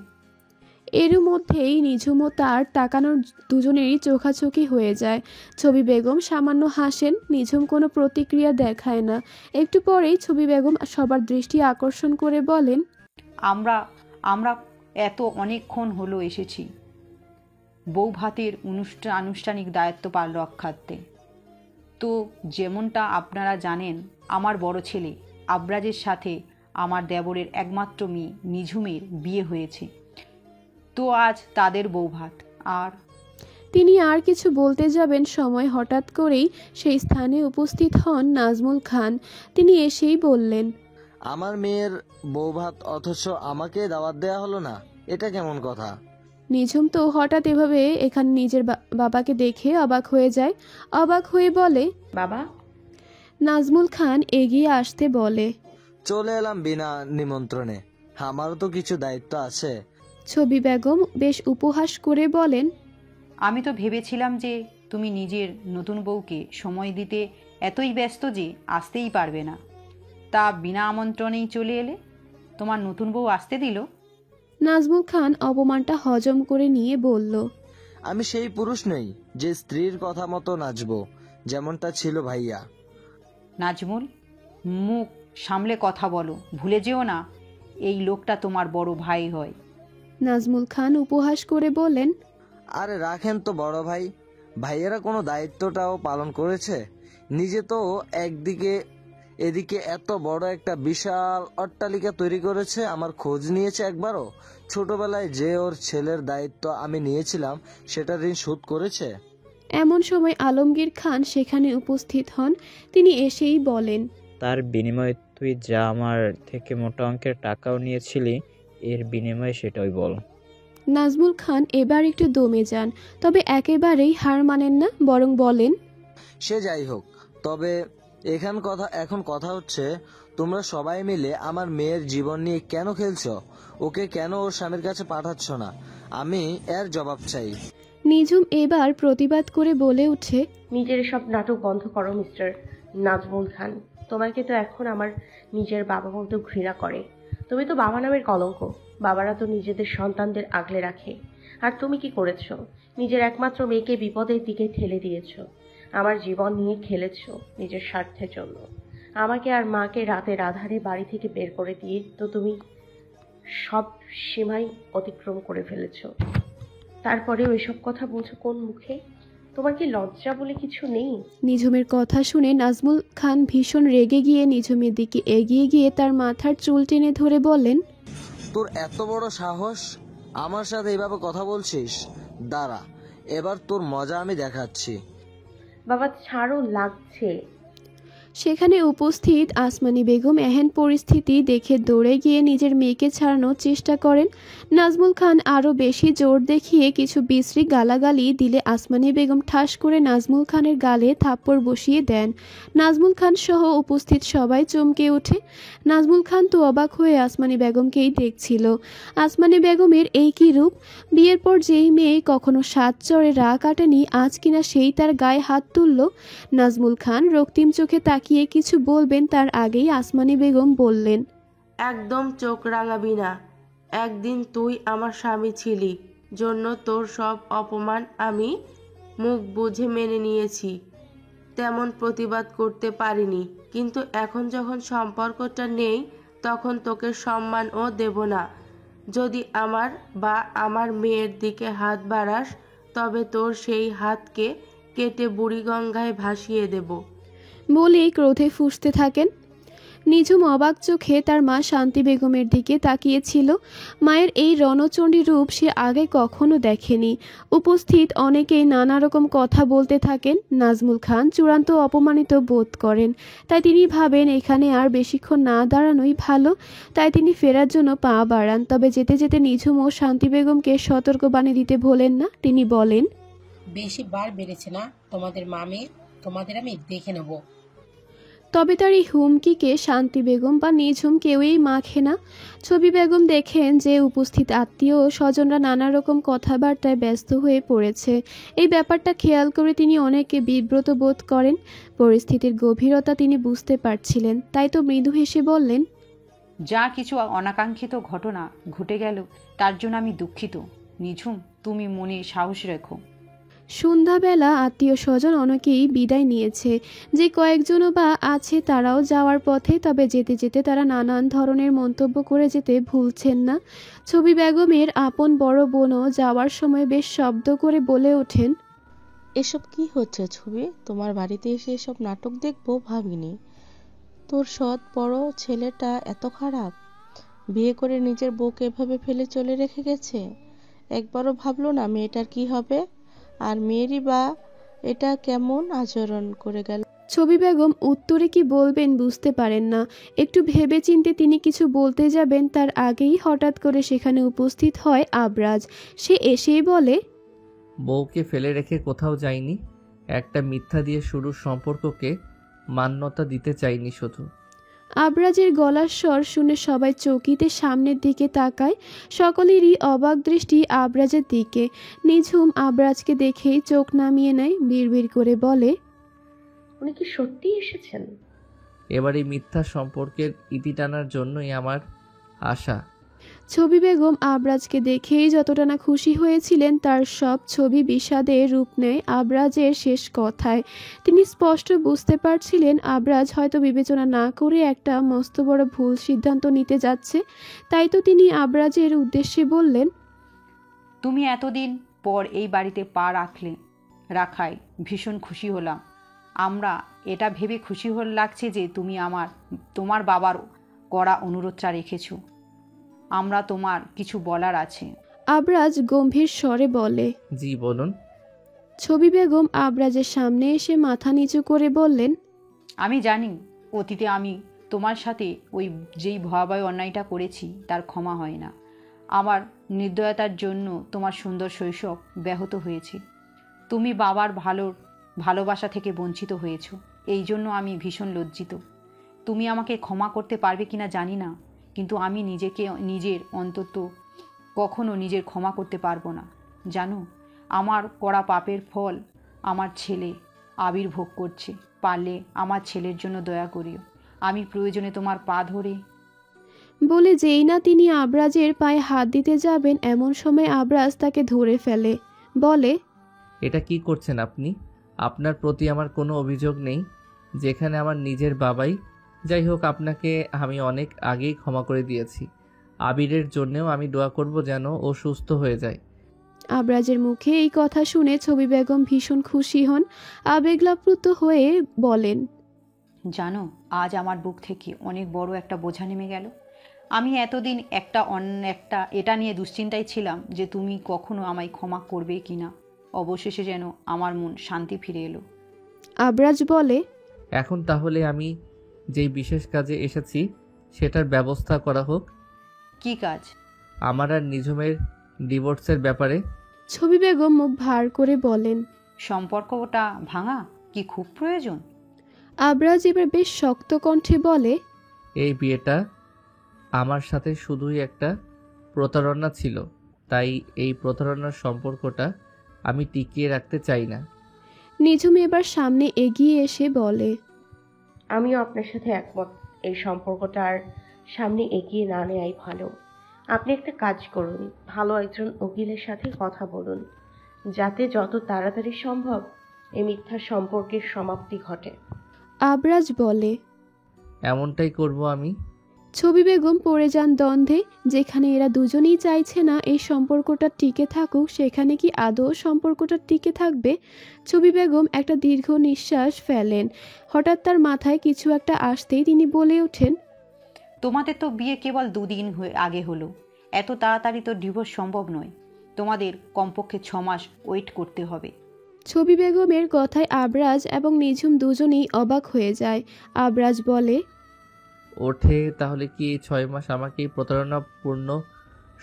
এর মধ্যেই নিঝুম ও তার তাকানোর দুজনেরই চোখাচোখি হয়ে যায়। ছবি বেগম সামান্য হাসেন, নিঝুম কোনো প্রতিক্রিয়া দেখায় না। একটু পরেই ছবি বেগম সবার দৃষ্টি আকর্ষণ করে বলেন, আমরা এত অনেকক্ষণ হলো এসেছি বউ ভাতের আনুষ্ঠানিক দায়িত্ব রক্ষার্থে। তো যেমনটা আপনারা জানেন, আমার বড় ছেলে আবরাজের সাথে আমার দেবরের একমাত্র মেয়ে নিঝুমের বিয়ে হয়েছে। তো আজ তাদের বৌভাত। আর তিনি আর কিছু বলতে যাবেন, সময় হঠাৎ করেই সেই স্থানে উপস্থিত হন নাজমুল খান। তিনি এসেই বললেন, আমার মেয়ের বৌভাত অথচ আমাকে দাওয়াত দেয়া হলো না, এটা কেমন কথা? নিঝুম তো হঠাৎ এভাবে এখানে নিজের বাবাকে দেখে অবাক হয়ে যায়। অবাক হয়ে বলে, বাবা। নাজমুল খান এগিয়ে আসতে বলে, চলে এলাম বিনা নিমন্ত্রণে, আমারও তো কিছু দায়িত্ব আছে। ছবি বেগম বেশ উপহাস করে বলেন, আমি তো ভেবেছিলাম যে তুমি নিজের নতুন বউকে সময় দিতে এতই ব্যস্ত যে আসতেই পারবে না, তা বিনা আমন্ত্রণেই চলে এলে। তোমার নতুন বউ আসতে দিল? নাজমুল খান অপমানটা হজম করে নিয়ে বলল, আমি সেই পুরুষ নই যে স্ত্রীর কথা মতো নাচবো, যেমনটা ছিল ভাইয়া। নাজমুল, মুখ সামলে কথা বলো, ভুলে যেও না এই লোকটা তোমার বড় ভাই হয়। নাজমুল খান উপহাস করে বলেন, আরে রাখেন তো বড় ভাই, ভাইয়েরা কোনো দায়িত্বটাও পালন করেছে? নিজে তো এদিকে এত বড় একটা বিশাল অট্টালিকা তৈরি করেছে, আমার খোঁজ নিয়েছে একবারও? ছোটবেলায় যে ওর ছেলের দায়িত্ব আমি নিয়েছিলাম সেটা ঋণ শোধ করেছে? এমন সময় আলমগীর খান সেখানে উপস্থিত হন। তিনি এসেই বলেন, তার বিনিময়ে তুই যা আমার থেকে মোটা অঙ্কের টাকাও নিয়েছিলি, এর বিনিময়ে সেটাই বল। নাজমুল খান এবার একটু দমে যান, তবে একেবারেই হার মানেন না, বরং বলেন, সে যাই হোক, তবে এখন কথা হচ্ছে, তোমরা সবাই মিলে আমার মেয়ের জীবন নিয়ে কেন খেলছো? ওকে কেন ওর স্বামীর কাছে পাঠাচ্ছ না? আমি এর জবাব চাই। নিঝুম এবার প্রতিবাদ করে বলে উঠে, নিজের সব নাটক বন্ধ করো মিস্টার নাজমুল খান। তোমাকে তো এখন আমার নিজের বাবা বলতে ঘৃণা করে। তুমি তো বাবা নামের কলঙ্ক। বাবারা তো নিজেদের সন্তানদের আগলে রাখে, আর তুমি কি করেছো? নিজের একমাত্র মেয়েকে বিপদের দিকে ঠেলে দিয়েছো। আমার জীবন নিয়ে খেলেছো নিজের স্বার্থের জন্য। আমাকে আর মাকে রাতের আধারে বাড়ি থেকে বের করে দিয়ে তো তুমি সব সীমাই অতিক্রম করে ফেলেছো। তারপরেও এসব কথা বলছো কোন মুখে? তোমার কি লজ্জা বলে কিছু নেই? নিঝুমের কথা শুনে নাজমুল খান ভীষণ রেগে গিয়ে নিঝুমের দিকে এগিয়ে গিয়ে তার মাথার চুল টেনে ধরে বলেন, তোর এত বড় সাহস, আমার সাথে এইভাবে কথা বলছিস? দাঁড়া, এবার তোর মজা আমি দেখাচ্ছি। বাবা ছাড়ো, লাগছে। সেখানে উপস্থিত আসমানি বেগম এহেন পরিস্থিতি দেখে দৌড়ে গিয়ে নিজের মেয়েকে ছাড়ানোর চেষ্টা করেন। নাজমুল খান আরও বেশি জোর দেখিয়ে কিছু বিশ্রী গালাগালি দিলে আসমানি বেগম ঠাস করে নাজমুল খানের গালে থাপ্পড় বসিয়ে দেন। নাজমুল খান সহ উপস্থিত সবাই চমকে ওঠে। নাজমুল খান তো অবাক হয়ে আসমানি বেগমকেই দেখছিল। আসমানি বেগমের এই কী রূপ! বিয়ের পর যেই মেয়ে কখনো সাত চড়ে রা কাটেনি, আজ কিনা সেই তার গায়ে হাত তুলল। নাজমুল খান রক্তিম চোখে তাকিয়ে কিছু বলবেন তার আগেই আসমানি বেগম বললেন, একদম চোখ রাঙাবি না। একদিন তুই আমার স্বামী ছিলি জন্য তোর সব অপমান আমি মুখ বুঝে মেনে নিয়েছি, তেমন প্রতিবাদ করতে পারিনি। কিন্তু এখন যখন সম্পর্কটা নেই তখন তোকে সম্মানও দেব না। যদি আমার বা আমার মেয়ের দিকে হাত বাড়াস তবে তোর সেই হাতকে কেটে বুড়িগঙ্গায় ভাসিয়ে দেব। বলেই ক্রোধে ফুঁসতে থাকেন। নিঝুম অবাক চোখে তার মা শান্তি বেগমের দিকে তাকিয়েছিল। মায়ের এই রণচণ্ডী রূপ সে আগে কখনো দেখেনি। উপস্থিত অনেকেই নানা রকম কথা বলতে থাকেন। নাজমুল খান চূড়ান্ত অপমানিত বোধ করেন। তাই তিনি ভাবেন এখানে আর বেশিক্ষণ না দাঁড়ানোই ভালো। তাই তিনি ফেরার জন্য পা বাড়ান। তবে যেতে যেতে নিঝুম ও শান্তি বেগমকে সতর্কবাণী দিতে ভোলেন না। তিনি বলেন, বেশি বার বেড়েছে না তোমাদের মামে, তোমাদের আমি দেখে নেব। তবে তার এই হুমকিকে শান্তি বেগম বা নিঝুম কেউই মাখে না। ছবি বেগম দেখেন যে উপস্থিত আত্মীয় ও স্বজনরা নানা রকম কথাবার্তায় ব্যস্ত হয়ে পড়েছে। এই ব্যাপারটা খেয়াল করে তিনি অনেকে বিব্রত বোধ করেন। পরিস্থিতির গভীরতা তিনি বুঝতে পারছিলেন। তাই তো মৃদু হেসে বললেন, যা কিছু অনাকাঙ্ক্ষিত ঘটনা ঘটে গেল তার জন্য আমি দুঃখিত। নিঝুম, তুমি মনে সাহস রেখো। সন্ধ্যাবেলা আত্মীয় স্বজন অনেকেই বিদায় নিয়েছে। যে কয়েকজনও বা আছে তারাও যাওয়ার পথে। তবে যেতে যেতে তারা নানান ধরনের মন্তব্য করে যেতে ভুলছেন না। ছবি বেগমের আপন বড় বোনও যাওয়ার সময় বেশ শব্দ করে বলে ওঠেন, এসব কি হচ্ছে ছবি? তোমার বাড়িতে এসে এসব নাটক দেখবো ভাবিনি। তোর সৎ বড় ছেলেটা এত খারাপ, বিয়ে করে নিজের বউকে এভাবে ফেলে চলে রেখে গেছে। একবারও ভাবলো না মেয়েটার কি হবে? আর মেয়েরই বা এটা কেমন আচরণ করে গেল? ছবি বেগম উত্তরে কি বলবেন বুঝতে পারেন না। একটু ভেবেচিন্তে তিনি কিছু বলতে যাবেন তার আগেই হঠাৎ করে সেখানে উপস্থিত হয় আবরাজ। সে এসেই বলে, বউকে ফেলে রেখে কোথাও যাইনি, একটা মিথ্যা দিয়ে শুরুর সম্পর্ককে মান্যতা দিতে চাইনি শুধু। আবরাজের গলার স্বর শুনে সবাই চকিতে সামনের দিকে তাকায়। সকলেরই অবাক দৃষ্টি আবরাজের দিকে। নিঝুম আবরাজকে দেখেই চোখ নামিয়ে নেয়, বিড়বিড় করে বলে, উনি কি সত্যিই এসেছেন? এবার এই মিথ্যা সম্পর্কের ইতি টানার জন্যই আমার আশা। ছবি বেগম আবরাজকে দেখেই যতটা না খুশি হয়েছিলেন তার সব ছবি বিষাদে রূপ নেয় আবরাজের শেষ কথায়। তিনি স্পষ্ট বুঝতে পারছিলেন আবরাজ হয়তো বিবেচনা না করে একটা মস্ত বড় ভুল সিদ্ধান্ত নিতে যাচ্ছে। তাই তো তিনি আবরাজের উদ্দেশ্যে বললেন, তুমি এতদিন পর এই বাড়িতে পা রাখায় ভীষণ খুশি হলাম। আমরা এটা ভেবে খুশি লাগছে যে তুমি তোমার বাবার করা অনুরোধটা রেখেছো। আমরা তোমার কিছু বলার আছে। আবরাজ গম্ভীর স্বরে বলে, জি বলুন। ছবি বেগম আবরাজের সামনে এসে মাথা নিচু করে বললেন, আমি জানি অতীতে আমি তোমার সাথে ওই যেই ভয়াবহ অন্যায়টা করেছি তার ক্ষমা হয় না। আমার নির্দয়তার জন্য তোমার সুন্দর শৈশব ব্যাহত হয়েছে। তুমি বাবার ভালোবাসা থেকে বঞ্চিত হয়েছো। এই জন্য আমি ভীষণ লজ্জিত। তুমি আমাকে ক্ষমা করতে পারবে কিনা জানি না, কিন্তু আমি নিজের অন্তত কখনো নিজের ক্ষমা করতে পারবো না। জানো, আমার করা পাপের ফল আমার ছেলে আবির্ভোগ করছে। পারলে আমার ছেলের জন্য দয়া করিও। আমি প্রয়োজনে তোমার পা ধরে। বলে যেই না তিনি আবরাজের পায়ে হাত দিতে যাবেন এমন সময় আবরাজ তাকে ধরে ফেলে, বলে, এটা কি করছেন আপনি? আপনার প্রতি আমার কোনো অভিযোগ নেই, যেখানে আমার নিজের বাবাই। যাই হোক, আপনাকে আমি অনেক আগেই ক্ষমা করে দিয়েছি। আবিরের জন্যেও আমি দোয়া করব যেন ও সুস্থ হয়ে যায়। আবরাজের মুখে এই কথা শুনে ছবি বেগম ভীষণ খুশি হন। আবেগলাপ্লুত হয়ে বলেন, জানো, আজ আমার বুক থেকে অনেক বড় একটা বোঝা নেমে গেল। আমি এতদিন এটা নিয়ে দুশ্চিন্তায় ছিলাম যে তুমি কখনো আমায় ক্ষমা করবে কিনা। অবশেষে যেন আমার মন শান্তি ফিরে এলো। আবরাজ বলে, এখন তাহলে আমি যেই বিশেষ কাজে এসেছি সেটার ব্যবস্থা করা হোক। কি কাজ? আমার আর নিঝুমের ডিভোর্সের ব্যাপারে। ছবি বেগম মুখ ভার করে বলেন। সম্পর্কটা ভাঙা কি খুব প্রয়োজন? আবরাজ এবার বেশ শক্ত কণ্ঠে বলে, এই বিয়েটা আমার সাথে শুধুই একটা প্রতারণা ছিল, তাই এই প্রতারণার সম্পর্কটা আমি টিকিয়ে রাখতে চাই না। নিঝুম এবার সামনে এগিয়ে এসে বলে, আমিও আপনার সাথে একমত। এই সম্পর্কটা আর সামনে এগিয়ে না নেওয়াই ভালো। আপনি একটা কাজ করুন, ভালো একজন উকিলের সাথে কথা বলুন, যাতে যত তাড়াতাড়ি সম্ভব এই মিথ্যা সম্পর্কের সমাপ্তি ঘটে। আবরাজ বলে, এমনটাই করব আমি। ছবি বেগম পড়ে যান দ্বন্দ্বে। যেখানে এরা দুজনেই চাইছে না এই সম্পর্কটা টিকে থাকুক, সেখানে কি আদৌ সম্পর্কটা টিকে থাকবে? ছবি বেগম একটা দীর্ঘ নিঃশ্বাস ফেলেন। হঠাৎ তার মাথায় কিছু একটা আসতেই তিনি বলে ওঠেন, তোমাদের তো বিয়ে কেবল 2 দিন আগে হলো। এত তাড়াতাড়ি তো ডিভোর্স সম্ভব নয়। তোমাদের কমপক্ষে 6 মাস ওয়েট করতে হবে। ছবি বেগমের কথায় আবরাজ এবং নিঝুম দুজনেই অবাক হয়ে যায়। আবরাজ বলে, ওঠে তাহলে কি এই 6 মাস আমাকে এই প্রতারণাপূর্ণ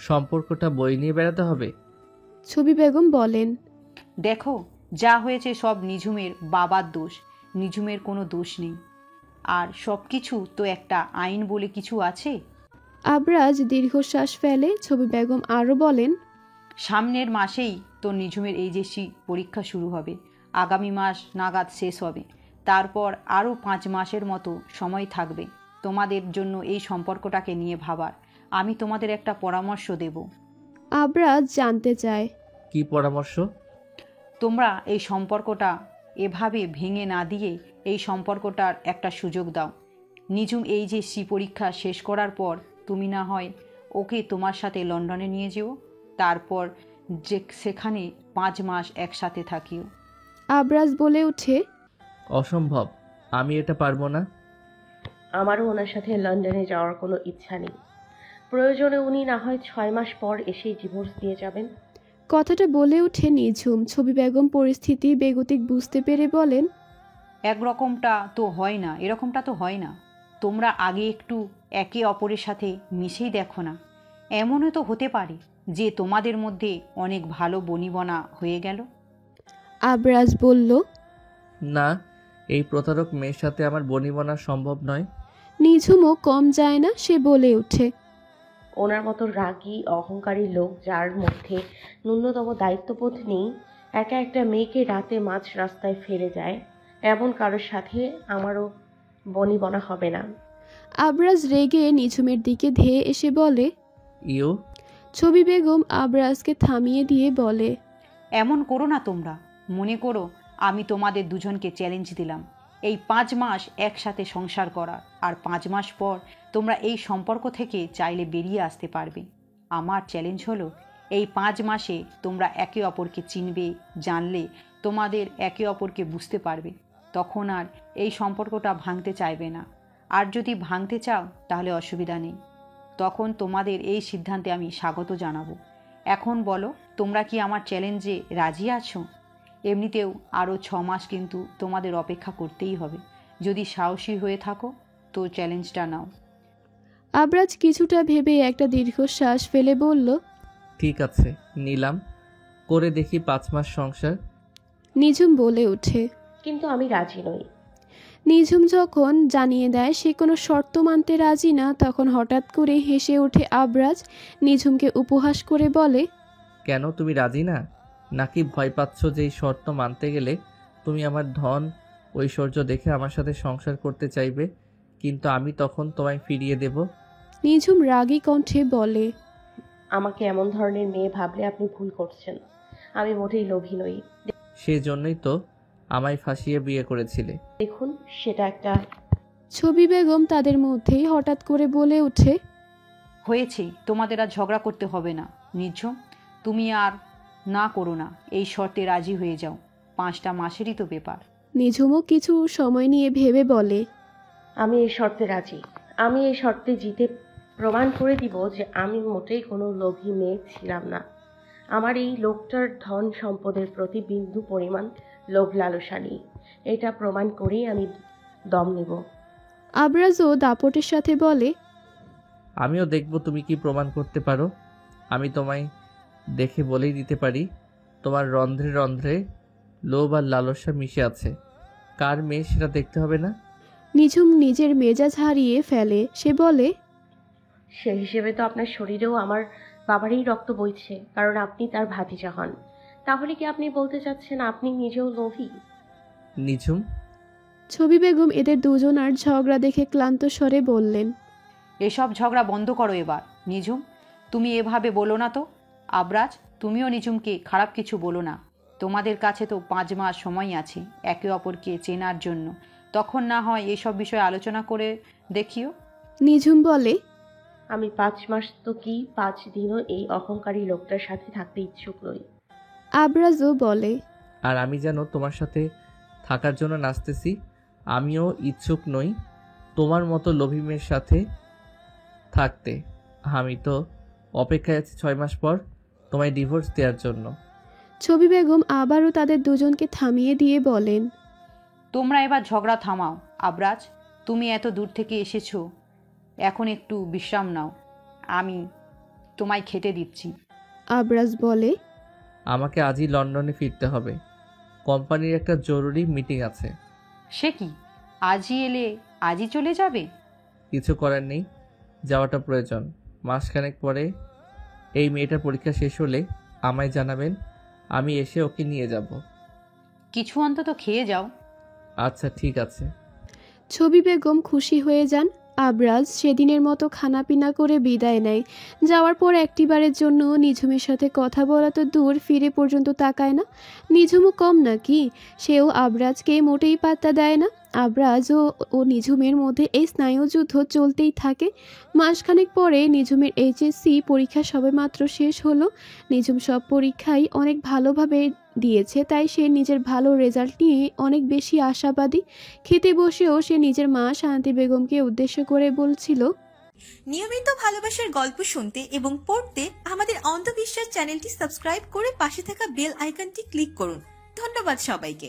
সম্পর্কটা বই নিয়ে বেড়াতে হবে? ছবি বেগম বলেন, দেখো, যা হয়েছে সব নিঝুমের বাবার দোষ। নিঝুমের কোনো দোষ নেই। আর সব কিছু তো একটা আইন বলে কিছু আছে। আবরাজ দীর্ঘশ্বাস ফেলে। ছবি বেগম আরও বলেন, সামনের মাসেই তো নিঝুমের এইচএসসি পরীক্ষা শুরু হবে। আগামী মাস নাগাদ শেষ হবে। তারপর আরও 5 মাসের মতো সময় থাকবে তোমাদের জন্য এই সম্পর্কটাকে নিয়ে ভাবার। আমি তোমাদের একটা পরামর্শ দেব। আবরাজ জানতে চায়, কি পরামর্শ? তোমরা এই সম্পর্কটা এভাবে ভেঙে না দিয়ে এই সম্পর্কটার একটা সুযোগ দাও। নিঝুম এইচএসসি পরীক্ষা শেষ করার পর তুমি না হয় ওকে তোমার সাথে লন্ডনে নিয়ে যেও। তারপর সেখানে 5 মাস একসাথে থাকিও। আবরাজ বলে ওঠে, অসম্ভব, আমি এটা পারবো না। আমারও ওনার সাথে লন্ডনে যাওয়ার কোনো ইচ্ছা নেই। প্রয়োজনে উনি না হয় 6 মাস পর এসেই ডিভোর্স দিয়ে যাবেন। কথাটা বলে ওঠে নিঝুম। ছবি বেগম পরিস্থিতি বেগতিক বুঝতে পেরে বলেন, একরকমটা তো হয় না, এরকমটা তো হয় না। তোমরা আগে একটু একে অপরের সাথে মিশেই দেখো না। এমনও তো হতে পারে যে তোমাদের মধ্যে অনেক ভালো বনিবনা হয়ে গেল। আবরাজ বলল, না, এই প্রতারক মেয়ের সাথে আমার বনিবনা সম্ভব নয়। নিঝুমও কম যায় না। সে বলে ওঠে, ওনার মতো রাগী অহংকারী লোক, যার মধ্যে ন্যূনতম দায়িত্ববোধ নেই, একা একটা মেয়েকে রাতে মাঝ রাস্তায় ফেলে যায়, এমন কারোর সাথে আমারও বনিবনা হবে না। আবরাজ রেগে নিঝুমের দিকে ধেয়ে এসে বলে, ইউ। ছবি বেগম আবরাজকে থামিয়ে দিয়ে বলে, এমন করো না তোমরা। মনে করো আমি তোমাদের দুজনকে চ্যালেঞ্জ দিলাম এই 5 মাস একসাথে সংসার করার, আর 5 মাস পর তোমরা এই সম্পর্ক থেকে চাইলে বেরিয়ে আসতে পারবে। আমার চ্যালেঞ্জ হলো এই 5 মাসে তোমরা একে অপরকে চিনবে, জানলে তোমাদের একে অপরকে বুঝতে পারবে। তখন আর এই সম্পর্কটা ভাঙতে চাইবে না। আর যদি ভাঙতে চাও তাহলে অসুবিধা নেই, তখন তোমাদের এই সিদ্ধান্তে আমি স্বাগত জানাবো। এখন বলো, তোমরা কি আমার চ্যালেঞ্জে রাজি আছো? এমনিতেও আরও 6 মাস কিন্তু তোমাদের অপেক্ষা করতেই হবে। যদি সাহসী হয়ে থাকো তো চ্যালেঞ্জটা নাও। আবরাজ কিছুটা ভেবে একটা দীর্ঘশ্বাস ফেলে বলল, ঠিক আছে, নিলাম। করে দেখি 5 মাস সংসার। নিঝুম বলে ওঠে, কিন্তু আমি রাজি নই। নিঝুম যখন জানিয়ে দেয় সে কোনো শর্ত মানতে রাজি না, তখন হঠাৎ করে হেসে ওঠে আবরাজ। নিঝুমকে উপহাস করে বলে, কেন, তুমি রাজি না? নাকি ভয় পাচ্ছ যে এই শর্ত মানতে গেলে তুমি আমার ধন ঐশ্বর্য দেখে আমার সাথে সংসার করতে চাইবে, কিন্তু আমি তখন তোমায় ফিরিয়ে দেব? নিঝুম রাগী কণ্ঠে বলে, আমাকে এমন ধরনের মেয়ে ভাবলে আপনি ভুল করছেন। আমি মোটেই লোভী নই। সেজন্যই তো আমায় ফাঁসিয়ে বিয়ে করেছিলে। দেখুন, সেটা একটা। ছবি বেগম তাদের মধ্যেই হঠাৎ করে বলে ওঠে, হয়েছে, তোমাদের আর ঝগড়া করতে হবে না। নিঝুম, তুমি আর না করো না, এই শর্তে রাজি হয়ে যাও। 5টা মাসেরই তো ব্যাপার। নিঝুমও কিছু সময় নিয়ে ভেবে বলে, আমি এই শর্তে রাজি। আমি এই শর্তে জিতে প্রমাণ করে দিব যে আমি মোটেই কোনো লোভী মেয়ে ছিলাম না। আমার এই লোকটার ধন সম্পদের প্রতি বিন্দু পরিমাণ লোভ লালসা নেই। এটা প্রমাণ করেই আমি দম নেব। আবরাজও দাপটের সাথে বলে, আমিও দেখব তুমি কি প্রমাণ করতে পারো। আমি তোমায় দেখে বলেই দিতে পারি, তোমার রন্ধ্রে রন্ধ্রে লোভ আর লালসা মিশে আছে। কার মেয়ে সেটা দেখতে হবে না? নিঝুম নিজের মেজাজ হারিয়ে ফেলে। সে বলে, সে হিসেবে তো আপনার শরীরেও আমার বাবারই রক্ত বইছে, কারণ আপনি তার ভাতিজা হন। তাহলে কি আপনি বলতে চাচ্ছেন আপনি নিজেও লোভী? নিঝুম, ছবি বেগম এদের দুজনার ঝগড়া দেখে ক্লান্ত স্বরে বললেন, এসব ঝগড়া বন্ধ করো এবার। নিঝুম, তুমি এভাবে বলো না তো। আবরাজ, তুমিও নিঝুমকে খারাপ কিছু বলো না। তোমাদের কাছে তো 5 মাস সময় আছে একে অপরকে চেনার জন্য, তখন না হয় এসব বিষয়ে আলোচনা করে দেখিও। নিঝুম বলে, আমি 5 মাস তো কি 5 দিনও এই অহংকারী লোকটার সাথে থাকতে ইচ্ছুক নই। আবরাজও বলে, আর আমি যেন তোমার সাথে থাকার জন্য নাচতেছি। আমিও ইচ্ছুক নই তোমার মতো লোভী মেয়ের সাথে থাকতে। আমি তো অপেক্ষায় আছি 6 মাস পর তোমায় ডিভোর্স দেওয়ার জন্য। ছবি বেগম আবারও তাদের দুজনকে থামিয়ে দিয়ে বলেন, তোমরা এবার ঝগড়া থামাও। আবরাজ, তুমি এত দূর থেকে এসেছো, এখন একটু বিশ্রাম নাও। আমি তোমায় খেতে দিচ্ছি। আবরাজ বলে, আমাকে আজই লন্ডনে ফিরতে হবে, কোম্পানির একটা জরুরি মিটিং আছে। সে কি, আজই এলে আজই চলে যাবে? কিছু করার নেই, যাওয়াটা প্রয়োজন। মাসখানেক পরে এই মেয়েটার পরীক্ষা শেষ হলে আমায় জানাবেন, আমি এসে ওকে নিয়ে যাব। কিছু অন্তত খেয়ে যাও। আচ্ছা ঠিক আছে। ছবি বেগম খুশি হয়ে যান। আবরাজ সেদিনের মতো খানাপিনা করে বিদায় নেয়। যাওয়ার পর একটিবারের জন্য নিঝুমের সাথে কথা বলা তো দূর, ফিরে পর্যন্ত তাকায় না। নিঝুমও কম নাকি, সেও আবরাজকে মোটেই পাত্তা দেয় না। আবরাজ ও নিঝুমের মধ্যে এই স্নায়ুযুদ্ধ চলতেই থাকে। মাসখানেক পরে নিঝুমের এইচএসসি পরীক্ষা সবেমাত্র শেষ হলো। নিঝুম সব পরীক্ষাই অনেক ভালোভাবে দিয়েছে, তাই সে নিজের ভালো রেজাল্ট নিয়ে অনেক বেশি আশাবাদী। খেতে বসেও সে নিজের মা শান্তি বেগমকে উদ্দেশ্য করে বলছিল, নিয়মিত ভালোবাসার গল্প শুনতে এবং পড়তে আমাদের অন্ধবিশ্বাস চ্যানেলটি সাবস্ক্রাইব করে পাশে থাকা বেল আইকনটি ক্লিক করুন। ধন্যবাদ সবাইকে।